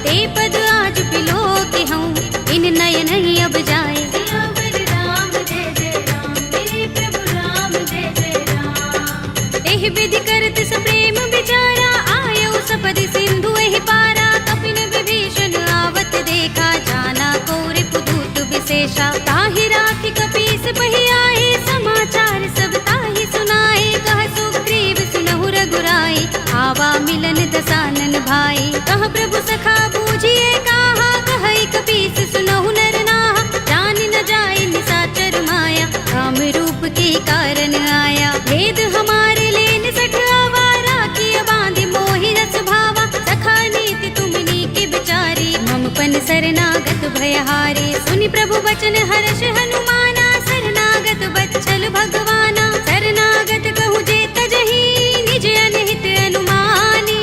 ते पद आज बिलो के हूँ, इन नयन ही अब जाए। सियावर राम जय जय राम, मेरे प्रभु राम जय जय राम। एहि विधि करत सप्रेम विचारा, आयो सपदि सिंधु एहि पारा। कपिन विभीषण आवत देखा, जाना कौरि पुदूत विशेषा। ताहि राखि कपीस बहि आए, समाचार सब ताहि सुनाए। कह सुग्रीव सुनहु रघुराई, आवा मिलन दसानन भाई। कह प्रभु सखा बूझिए कहा, कहई कपीस सुनहु नर नाहा। जान न जाए निशाचर माया, काम रूप के कारण आया। भेद हमारे लेन सठ आवारा, किया बांधि मोहि रस भावा। सखा नीति तुमनी के बिचारी, मम पन शरणागत भयहारी। सुनि प्रभु वचन हर्ष हनुमाना, शरणागत बच्चल भगवाना। शरणागत कहूँ जे तजहि, निज अनहित अनुमानी।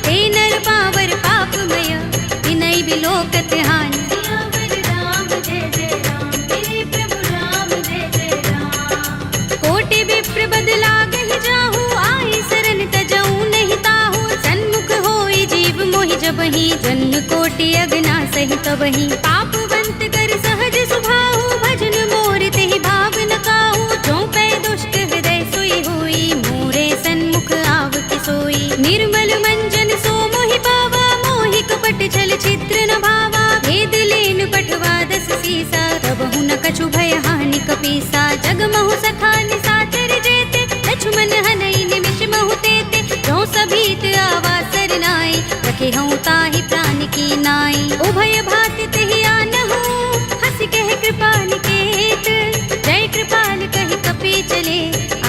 हे नर पावर पापमय, विनय बिलोकत हानि। सियावर राम जय जय राम, मेरे प्रभु राम जय जय राम। कोटि विप्र बदला गहि जाहू, आई शरण तजऊ नहीं ताहू। सन्मुख होई जीव मोहि जबहि, जन्म कोटि अगना सहि तबहि। पापवंत कर सहज सुभाहु, भजन मोर तेहि भाव न काहू। जो पै दुष्ट हृदय सोई होई, मोरे सन्मुख आव के सोई। निर्मल मंजन सो मोहि पावा, मोहि कपट छल चित्र न भावा। भेद लेन पठवा दस सीसा, तबहु न कछु भय हानि कपीसा। जग महु सखा निशाचर जेते, लक्ष्मण हनई निमिष महु तेते। जो सभीत आवा सरनाई, रखे हूँ ताहि प्राण की नाई। उभय भाति तेहि आनहु, हंस कह कृपाल केत। जय कृपाल कहि कपी चले,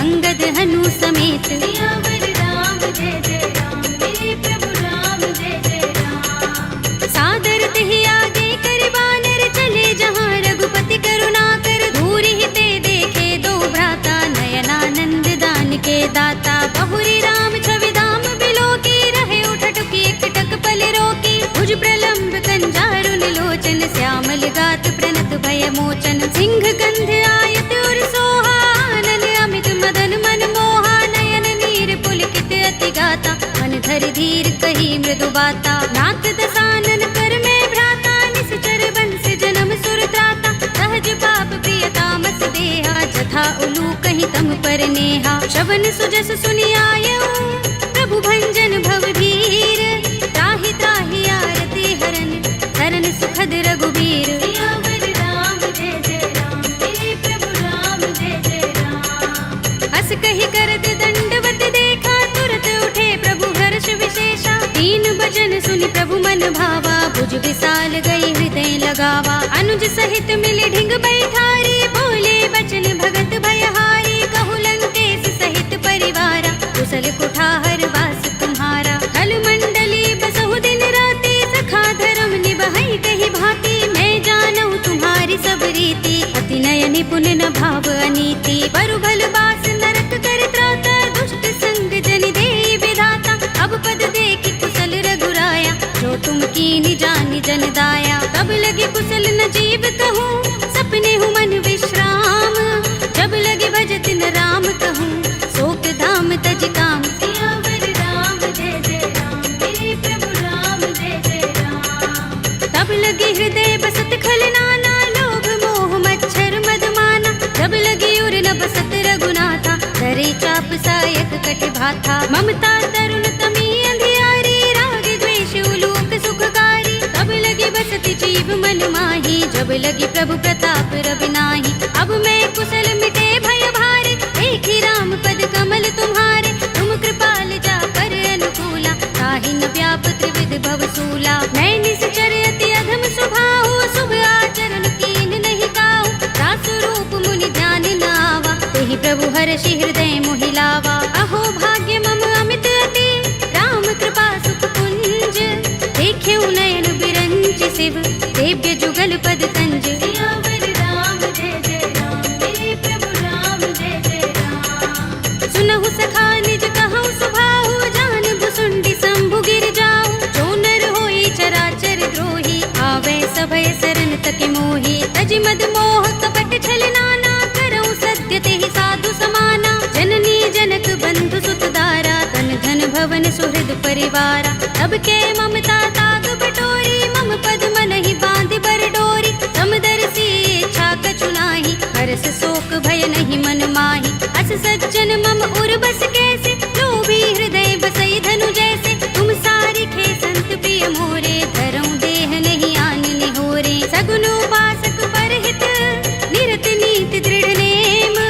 अंगद हनु समेत। सियावर राम जय जय राम, मेरे प्रभु राम जय जय राम। सादर तेहि आगे कर बानर, चले जहाँ रघुपति करुणा कर। दूर ही ते देखे दो भ्राता, नयनानंद दान के दाता। बहुरी राम छवि धाम बिलो की, रहे उठटुकी एकटक पल रोकी। भुज प्रलंब कंजारुन लोचन, श्यामल गात प्रणत भय मोचन। सिंह गंध आयत उर सोहा, आनन अमित मदन मन मोहा। नयन नीर पुलकित अति गाता, मन धरि धीर कही मृदु बाता। नाथ दसानन कर में भ्राता, निश्चर बंस जन्म सुर त्राता। सहज पाप प्रिय तामस देहा, जथा उलू कहीं तम पर नेहा। श्रवण सुजस सुनि आयऊ, प्रभु भंजन भव भीर। त्राहि त्राहि आरती हरन, शरण सुखद रघुबीर। सियावर राम जय जय राम, मेरे प्रभु राम जय जय राम। हस कहि करत दंडवत देखा, तुरत उठे प्रभु हर्ष विशेषा। दीन भजन सुनि प्रभु मन भावा, भुज विशाल गई हृदय लगावा। अनुज सहित मिले ढिंग बैठारी, बोले बचन भगत भयहारी। कहु लंकेश सहित परिवारा, कुशल कुठार वास तुम्हारा। खल मंडली बसहु दिन राति, सखा धर्म निबहै कहि भांति। मैं जानऊ तुम्हारी सब रीति, अति नय निपुण न भाव अनीति। बरु भल बास नरक कर त्राता, दुष्ट संग जन देई विधाता। अब पद देखि कुशल रघुराया, जो तुम कीनि जानि जन दाया। तब लगे कुशल न जीव कहूँ, सपने हूँ मन विश्राम। जब लगे भजत न राम कहूँ, शोक धाम तज काम। सियावर राम जय जय राम, मेरे प्रभु राम जय जय राम। तब लगे हृदय बसत खल नाना, लोभ मोह मच्छर मदमाना। जब लगे उर न बसत रघुनाथा, धरे चाप सायक कट भाथा। ममता तरुण तमी अंधियारी, राग द्वेष उलूक सुखकारी। तब लगे बसत जीव मन माही, जब लगे प्रभु प्रताप रवि नाही। अब मैं कुशल मिटे भय भारे, देखी राम पद कमल तुम्हारे। तुम कृपाल जा कर अनुकूला, ताहि न व्याप त्रिविध भव सूला। मैं निश्चर अति अधम स्वभाव, शुभ आचरण कीन नहीं काहू। दासु रूप मुनि ध्यान न आवा, तेहि प्रभु हर्षि हृदय मोहि लावा। अहो भाग्य मम अमित अति, राम कृपा सुख कुंज। देख्यऊ नयन बिरंच शिव, दिव्य जुगल पद कंज। सियावर राम जय जय राम, मेरे प्रभु राम जय जय राम। सुनहु सखा निज कहूँ सुभाहु, जान भुसुंडी शंभु गिर जाऊ। जो नर होई चराचर द्रोही, आवे सभय शरण तक मोही। तज मद मोह कपट छल नाना, करऊँ सत्य तेहि साधु समाना। जननी जनक बंधु सुत दारा, तन धन भवन सुहृद परिवारा। तब के ममता ताग बटोरी, मम पद मन ही बांध बर डोरी। समदर्शी इच्छा कछु नाही, हरस शोक भय नहीं मन माही। अस सज्जन मम उर बस कैसे, लोभी हृदय बसई धनु जैसे। तुम सारिखे संत प्रिय मोरे, धरऊँ देह नहीं आन निहोरे। सगुन उपासक परहित, निरत नीति दृढ़ नेम।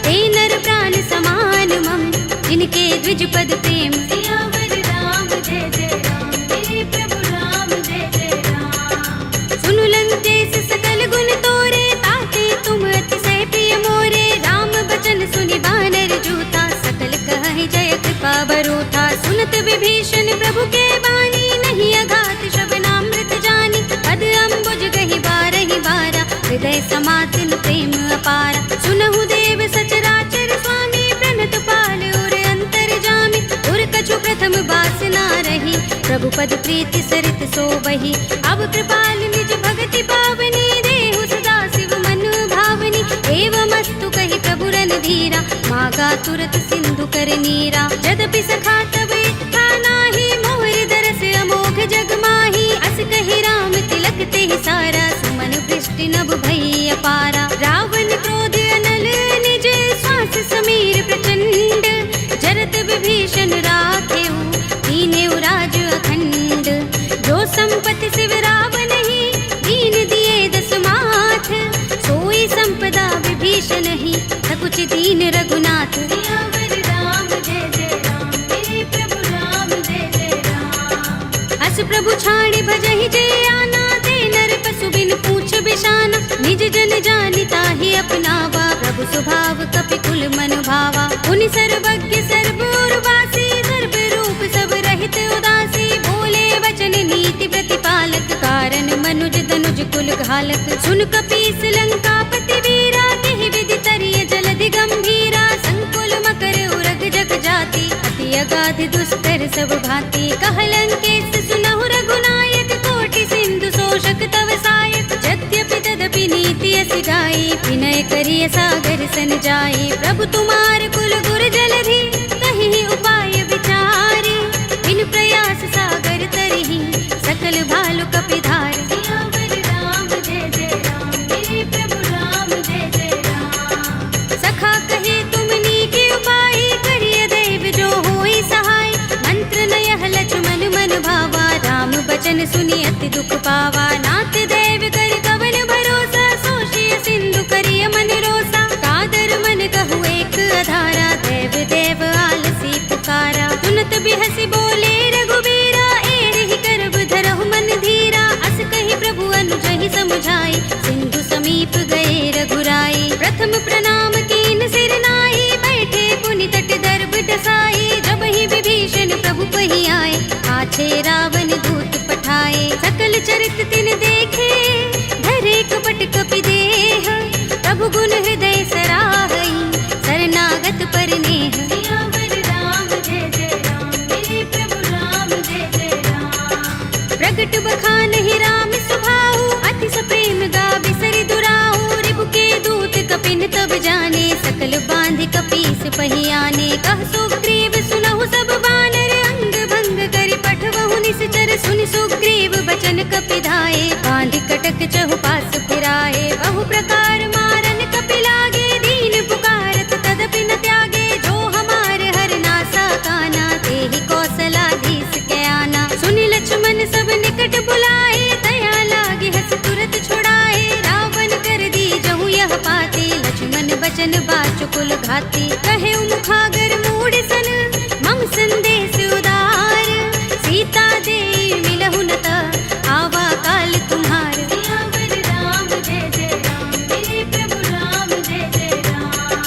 ते नर प्राण समान मम, जिनके द्विज पद प्रेम। सियावर राम जय जय राम, मेरे प्रभु राम जय जय राम। सुनु लंकेश सकल गुण तोरे, ताते तुम अतिशय प्रिय मोरे। राम बचन सुनि बानर जूथा, सकल कहहि जय कृपा बरूथा। सुनत विभीषण प्रभु के बानी, नहीं अघात श्रवणामृत जानी। पद अम्बुज गहि बारहि बारा, हृदय समातिन प्रेम अपारा। सुनहु देव सचराचर स्वामी, प्रणत पाल उर अंतर जामी। उर कछु प्रथम बासना रही, प्रभु पद प्रीति सरित सोबहि। अब कृपाल निज भगति पावनी, देहु सदा शिव मन भावनी। एवमस्तु कहि प्रभु रणधीरा, मागा तुरत सिंधु कर नीरा। यद्यपि सखा तब इच्छा नाही, मोर दरस अमोघ जग माही। अस कहि राम तिलक तेहि सारा, सुमन वृष्टि नभ भई अपारा। रावण क्रोध अनल निज, श्वास समीर प्रचंड। जरत विभीषण राखेऊ, दीनेउ राज अखंड। जो संपत्ति शिव रावण ही, दीन दिए दस माथ। सोई संपदा विभीषण ही, सकुच दीन रघुनाथ। सियावर राम जय जय राम, मेरे प्रभु राम जय जय राम। अस प्रभु छाड़ी भजहि जय आना, ते नर पशु बिन पूछ बिशाना। निज जन जानि ताहि अपनावा, प्रभु स्वभाव कपि कुल मन भावा। पुनि सर्वज्ञ सर्व उर्वासी, सर्व रूप सब रहित उदासी। बोले वचन नीति प्रतिपालक, कारण मनुज तनुज कुल घालक। सुन कपीस लंकापति वीरा, केहि विधि तरिय जलधि गंभीरा। संकुल मकर उरग जग जाति, अति अगाध दुस्तर सब भांति। कह लंकेश सुनहु रघुनायक, कोटि सिंधु शोषक तव सायक। यद्यपि तदपि नीति अस गाई, विनय करिय सागर सन जाई। प्रभु तुम्हार कुल गुर जलधि, कहि उपाय विचारी। बिन प्रयास सागर तरहि, सकल भालु कपिधार। सियावर राम जय जय राम, मेरे प्रभु राम जय जय राम। सखा कहे तुम नीके उपाय, करिय दैव जो होई सहाय। मंत्र नयह लक्ष्मण मन भावा, राम बचन सुनि अति दुख पावा। नाथ दैव कर कवन भरोसा, सोषिय सिंधु करिय मन रोसा। कादर मन कहु एक अधारा, देव देव आलसी पुकारा। सुनत बिहसि बोले रघुबीरा, एहि करब धरहु मन धीरा। अस कहि प्रभु अनुजहि समुझाई, सिंधु समीप गए रघुराई। प्रथम प्रणाम कीन सिर नाई, बैठे पुनि तट दर्भ डसाई। जब ही विभीषण प्रभु पहि आए, पाछे रावण दूत पठाए। सकल चरित तिन देखे, धरे कपट कपि देह। प्रभु गुण हृदय सराहई, शरणागत पर नेह। सियावर राम जय जय राम, मेरे प्रभु राम जय जय राम। प्रगट बखानहि राम सुभाऊ, अति सप्रेम गावि सरि दुराऊ। रिपु के दूत कपिन तब जाने, सकल बांधि कपीस पहि आने। कह सुग्रीव सुनहु सब बानर, अंग भंग करि पठवहु निश्चर। सुनि सुग्रीव बचन कपिधाए, बांधि कटक चहुपास फिराए। बहु प्रकार मारन कपि लागे, दीन पुकारत तदपि न त्यागे। जो हमार हर नासा काना, तेहि कौशलाधीश के आना। सुनि लक्ष्मण सब निकट बुलाए, दया लागे हस तुरत छुड़ाए। रावण कर दी जहु यह पाती, लक्ष्मण बचन बाचुकुल घाती। कहे मुखागर मूढ़ सन, मम संदेश उदार। सीता दे मिलहु न त, आवा काल तुम्हार। सियावर राम जय जय राम, मेरे प्रभु राम जय जय राम।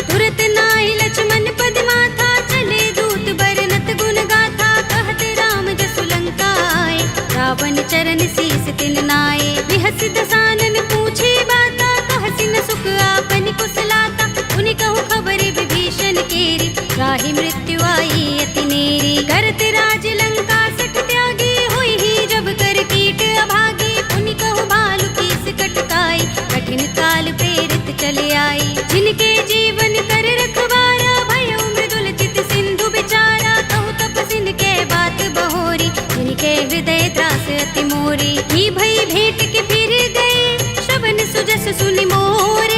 तुरत नाहि लक्ष्मण पद माथा, चले दूत बरनत गुण गाथा। कहत राम जसु लंका आए, रावण चरण शीस तिन नाये। बिहस दसानन पूछे बाता, कहसी न सुख आपन कुशलाता। उनि कहु खबर विभीषण केरी, राहि मृत्यु आई अति नेरी। करत राज लंका सठ त्यागी, हुई ही जब कर कीट अभागी। उनि कहु भालु कीस कटकाई, कठिन काल प्रेरित चले आई। जिनके जीवन कर रखवारा, भयउ मृदुल चित सिंधु बिचारा। कहु तपसिन के बात बहोरी, जिनके हृदय त्रास अति मोरी। ही भई भेंट के फिर गए, श्रवण सुजस सुनि मोर।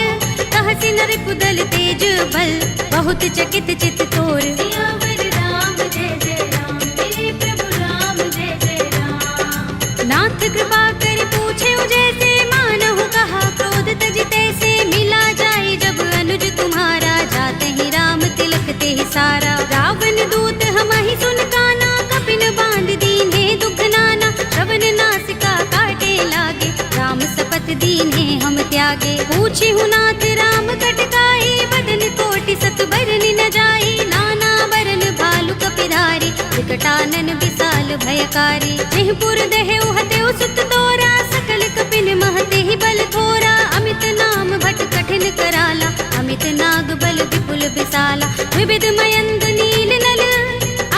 कहसी नर कुदल तेज बल, बहुत चकित चित तोर। सियावर राम जय जय राम, मेरे प्रभु राम जय जय राम। नाथ कृपा कर पूछे जैसे, मानहु कहा क्रोध तज तैसे। मिला जाए जब अनुज तुम्हारा, जाते ही राम तिलक ते सारा। रावण दूत हमहि सुन काना, कपिन बांध दीन्हे दुख नाना। श्रवण नासिका काटे लागे, राम सपत दीन्हे हम त्यागे। पूछिहु नाथ राम कटकाई, बदन कोटि सत बरन न जाई। नाना बरन भालु कपिधारी, विकटानन विशाल भयकारी। जेहि पुर देहु हतेउ सुत तोरा, सकल कपिन महते ही बल थोरा। अमित नाम भट कठिन कराला, अमित नाग बल विपुल विशाला। विविध मयंग नील नल,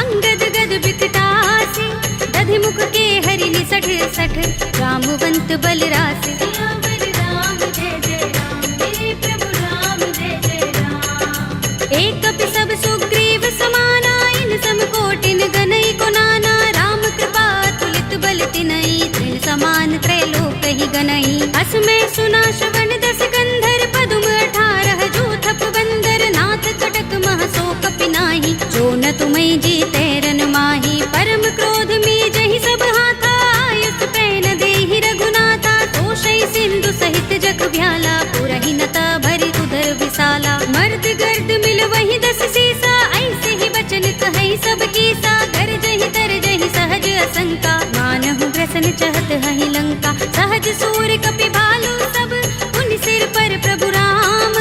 अंगद गद विकटासी। दधि मुख के हरि निसठ सठ, रामवंत बल रासि। सियावर राम जय जय राम, मेरे प्रभु राम जय जय राम। एक कपि सब सुग्रीव समाना, इन सम कोटिन गनई को नाना। राम कृपा तुलित बल तिनई, तृण समान त्रैलोक ही गनई। अस में सुना श्रवण दस गंधर, पदुम 18 जूथप बंदर। नाथ कटक मह सो कपि नाही, जो न तुम्हें जीते रन माही। परम क्रोध में जहि सब हाथा, आयुष पैन देहि रघुनाथा। तोषै सिंधु सहित जग भ्याला, पुरहि नता भरि उदर विशाला। मर्द गर्द मिल वही 10 सीसा, ऐसे ही बचन कहै सब कीसा। गरजहि तरजहि सहज असंका, मानहु ग्रसन चहत हहि लंका। सहज सूर कपि भालु सब, उन सिर पर प्रभु राम।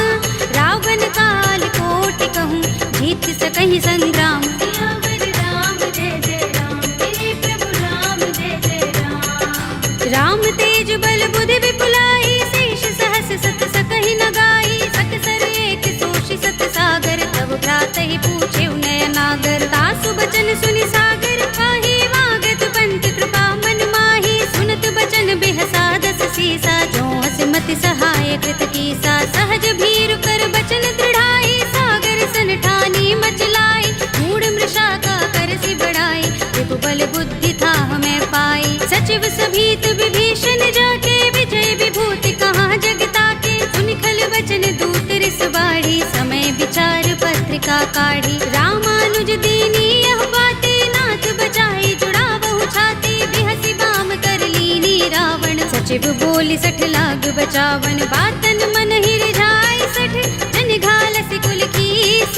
रावण काल कोटि कहूँ, जीत सकहि संग्राम। सियावर राम जय जय राम, मेरे प्रभु राम जय जय राम। राम तेज बल बुद्धि विपुलाई, शेष सहस सत सकहि न गाई। सकसर एक सोषि सत सागर, तब भ्रातहि पूछे नयनागर। तासु बचन सुनि सागर काहि, मागत पंत कृपा मन माही। सुनत बचन बिहसा 10 सीसा, जो हस मति सहाय कृत कीसा। सहज भीरु कर बचन दृढ़ाई, सागर सन ठानी मचलाई। मूढ़ मृषा का करसि बढ़ाई, रिपु बल बुद्धि था हमें पाई। सचिव सभीत विभीषण जाके, विजय विभूति कहाँ जग ताके। सुनि खल बचन दूत रिस बाढ़ी, समय विचार पत्रिका काढ़ी। रामानुज दीनी यह बातें, नाथ बचाई जुड़ावहु छाती। बिहसि बाम कर लीनी रावण, सचिव बोली 60 लाग बचावन। बातन मन ही रिझाई 60, जन घालसि कुल कीस।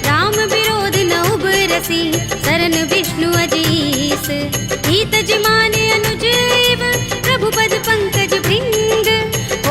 राम विरोध न उबरसी, सरन विष्णु अजीस। हित जिमाने अनुज एव, प्रभु पद पंकज भृंग।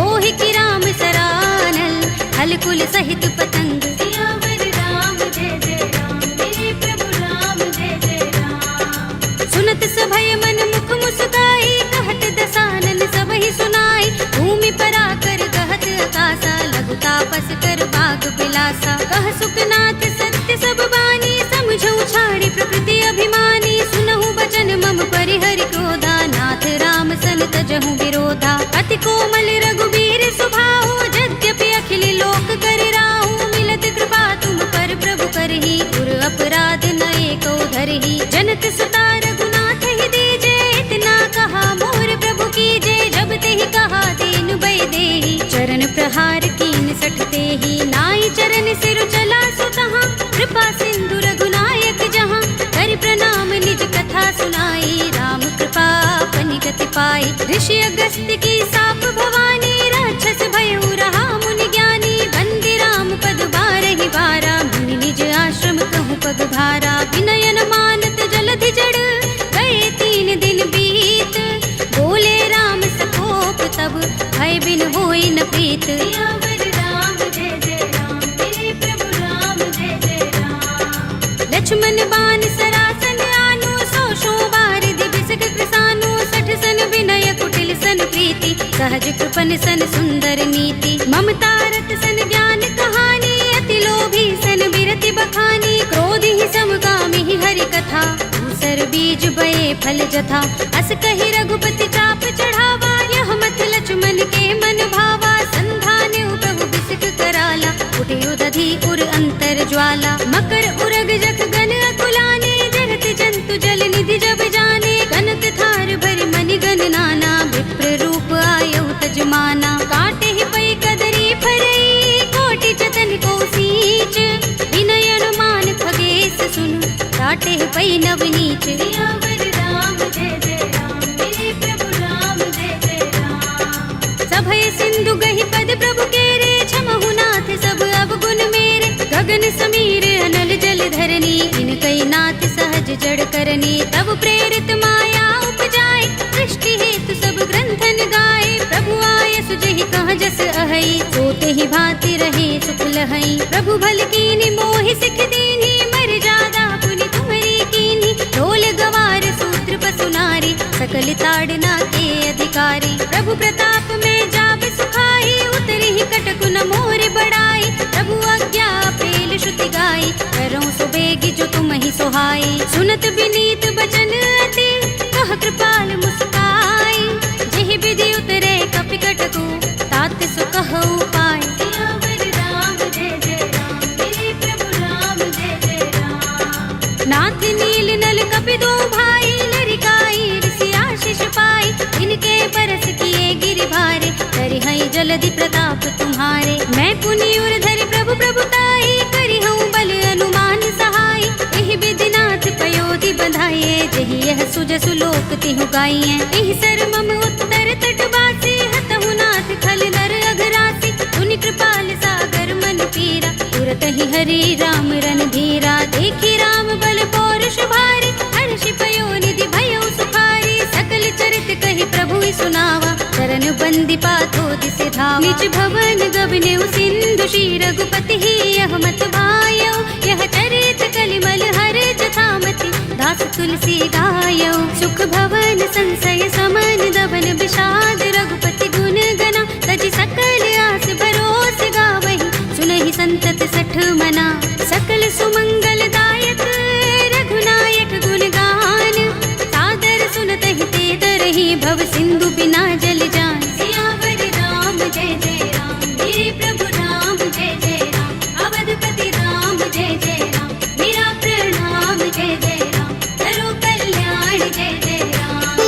ओहि की राम सरानल, हल कुल सहित पतंग। सियावर राम जय जय राम, मेरे प्रभु राम जय जय राम। सुनत सभय मन मुख मुस्काई, कहत दसानन सबहि सुनाई। भूमि पराकर गहत आकाशा, लघु तापस कर बाग बिलासा। कह सुखनाथ सत्य सब बानी, समझौ छाड़ी प्रकृति अभिमानी। सुनहु बचन मम परिहरि क्रोधा, नाथ राम सन तजहु विरोधा। अति कोमल रघुबीर सुभाहु, यद्यपि अखिल लोक कर राहु। मिलत कृपा तुम पर प्रभु करही, गुर अपराध न एको धरही। जनक सुता रघुनाथ ही दीजे, इतना कहा मोर प्रभु कीजे। जब तेहि कहा दीन भय देहि, चरण प्रहार कीन 60 तेहि। नाई चरण सिर चला सुतहाँ, कृपा सिंधु रघुनायक जहाँ। कर प्रणाम निज कथा सुनाई, राम कृपा अपनि गति पाई। ऋषि अगस्त्य की साप भवानी, राक्षस भयउ रहा मुनि ज्ञानी। बंदी राम पद बारहि बारा, मुनि निज आश्रम कहूँ पग भारा। विनयन मानत जलधि जड़, गए 3 दिन बीत। बोले राम सकोप तब, भय बिन होई न प्रीत। सियावर राम जय जय राम, मेरे प्रभु राम जय जय राम। लक्ष्मण बान सरासन आनो, 100 बार दिबिसक कृसानो। 60 सन विनय कुटिल सन प्रीति, प्रीति, सहज कृपन सन सुंदर नीति, ममता रत सन ज्ञान कहानी, अति लोभी सन बिरति बखानी, क्रोध ही समकामी ही हरि कथा, दूसर बीज बये फल जथा, अस कहि रघुपति चाप चढ़ावा, यह मत लक्ष्मण के मन भावा, संधान प्रभु बिसिक कराला, उठे उदधि उर अंतर ज्वाला, मकर उरग जख गन अकुलाने, जरत जंतु जल निधि जब जाने, कनक थार भर मनि गण नाना, विप्र रूप आयौ तजमाना, काटे ही पै कदरी फरई, कोटि जतन को सींच, विनय अनुमान खगेश सुन, काटे ही पै नवनीच, सियावर राम जय जय राम, मेरे प्रभु राम जय जय राम, सभय सिंधु गहि पद प्रभु केरे, छमहु नाथ सब अवगुण मेरे, गगन समीर अनल जल धरनी, इनकई नाथ सहज जड़ करनी, तब प्रेरित माया उपजाए, सृष्टि हेतु सब ग्रंथन गाए, प्रभु आय सुजहि कहाँ जस अहै, सोते ही भांति रहे सुख लहै, प्रभु भल कीनी मोहि सिख दीनी, मर जादा पुनि तुम्हरी कीनी, ढोल गवार सूत्र पसु नारी, सकल ताड़ना के अधिकारी, प्रभु प्रताप में जाब सुखाई, उतरी ही कटकु न मोर बढ़ाई, प्रभु आज्ञा पेल श्रुति गाई, करऊं सो बेगी जो तुम ही सोहाई, सुनत विनीत बचन अति, कह कृपाल मुस्काई, जेहि विधि उतरे कपि कटकु, तात सो कहु पाय, सियावर राम जय जय राम, मेरे प्रभु राम जय जय राम, नाथ नील नल कपि दो भाई, लरिकाई ऋषि आशीष पाई, इनके बरस किए गिरि भारे, करिहई जलधि प्रताप तुम्हारे, मैं पुनि उर धरि प्रभु प्रभुताई, करिहऊँ बल अनुमान सहाय, एहि विधिनाथ पयोधि बधाइए, जेहि यह सुजसु लोक तिहु गाइए, एहि सर मम उत्तर तट बासी, हतहु नाथ खल नर अघरासी, सुनि कृपाल सागर मन पीरा, तुरत ही हरि राम रन धीरा, देखी राम बल पौरुष भारी, हर्षि पयो निधि भयो सुखारी, सकल चरित कहि प्रभु ही सुनावा, चरण बंदी पाथो दिसे धावा, निज भवन गबनेउ सिंधु श्री रघुपति ही यह मत भायौ, यह चरित कलिमल हर जथामति, दास तुलसी गायौ, सुख भवन संशय समन दबन विषाद, रघुपति गुण गना, तजि सकल आस भरोस गावहि, सुनहि संतत सठ मना, सकल सुमंगल दायक रघुनायक गुण गान, सादर सुनतहि ते तरहि भव सिंधु बिना जल जान, सियावर राम जय जय राम, मेरे प्रभु राम जय जय राम, अवधपति राम जय जय राम, मेरा प्रणाम जय जय राम, करो कल्याण जय जय राम।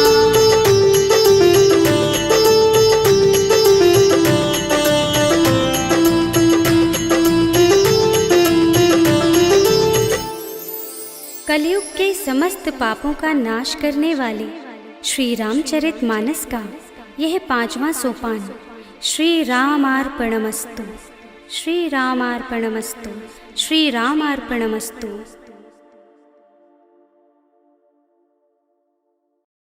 कलयुग के समस्त पापों का नाश करने वाले श्री रामचरित मानस का यह 5वां सोपान, श्री रामार्पणमस्तु, श्री रामार्पणमस्तु, श्री रामार्पणमस्तु।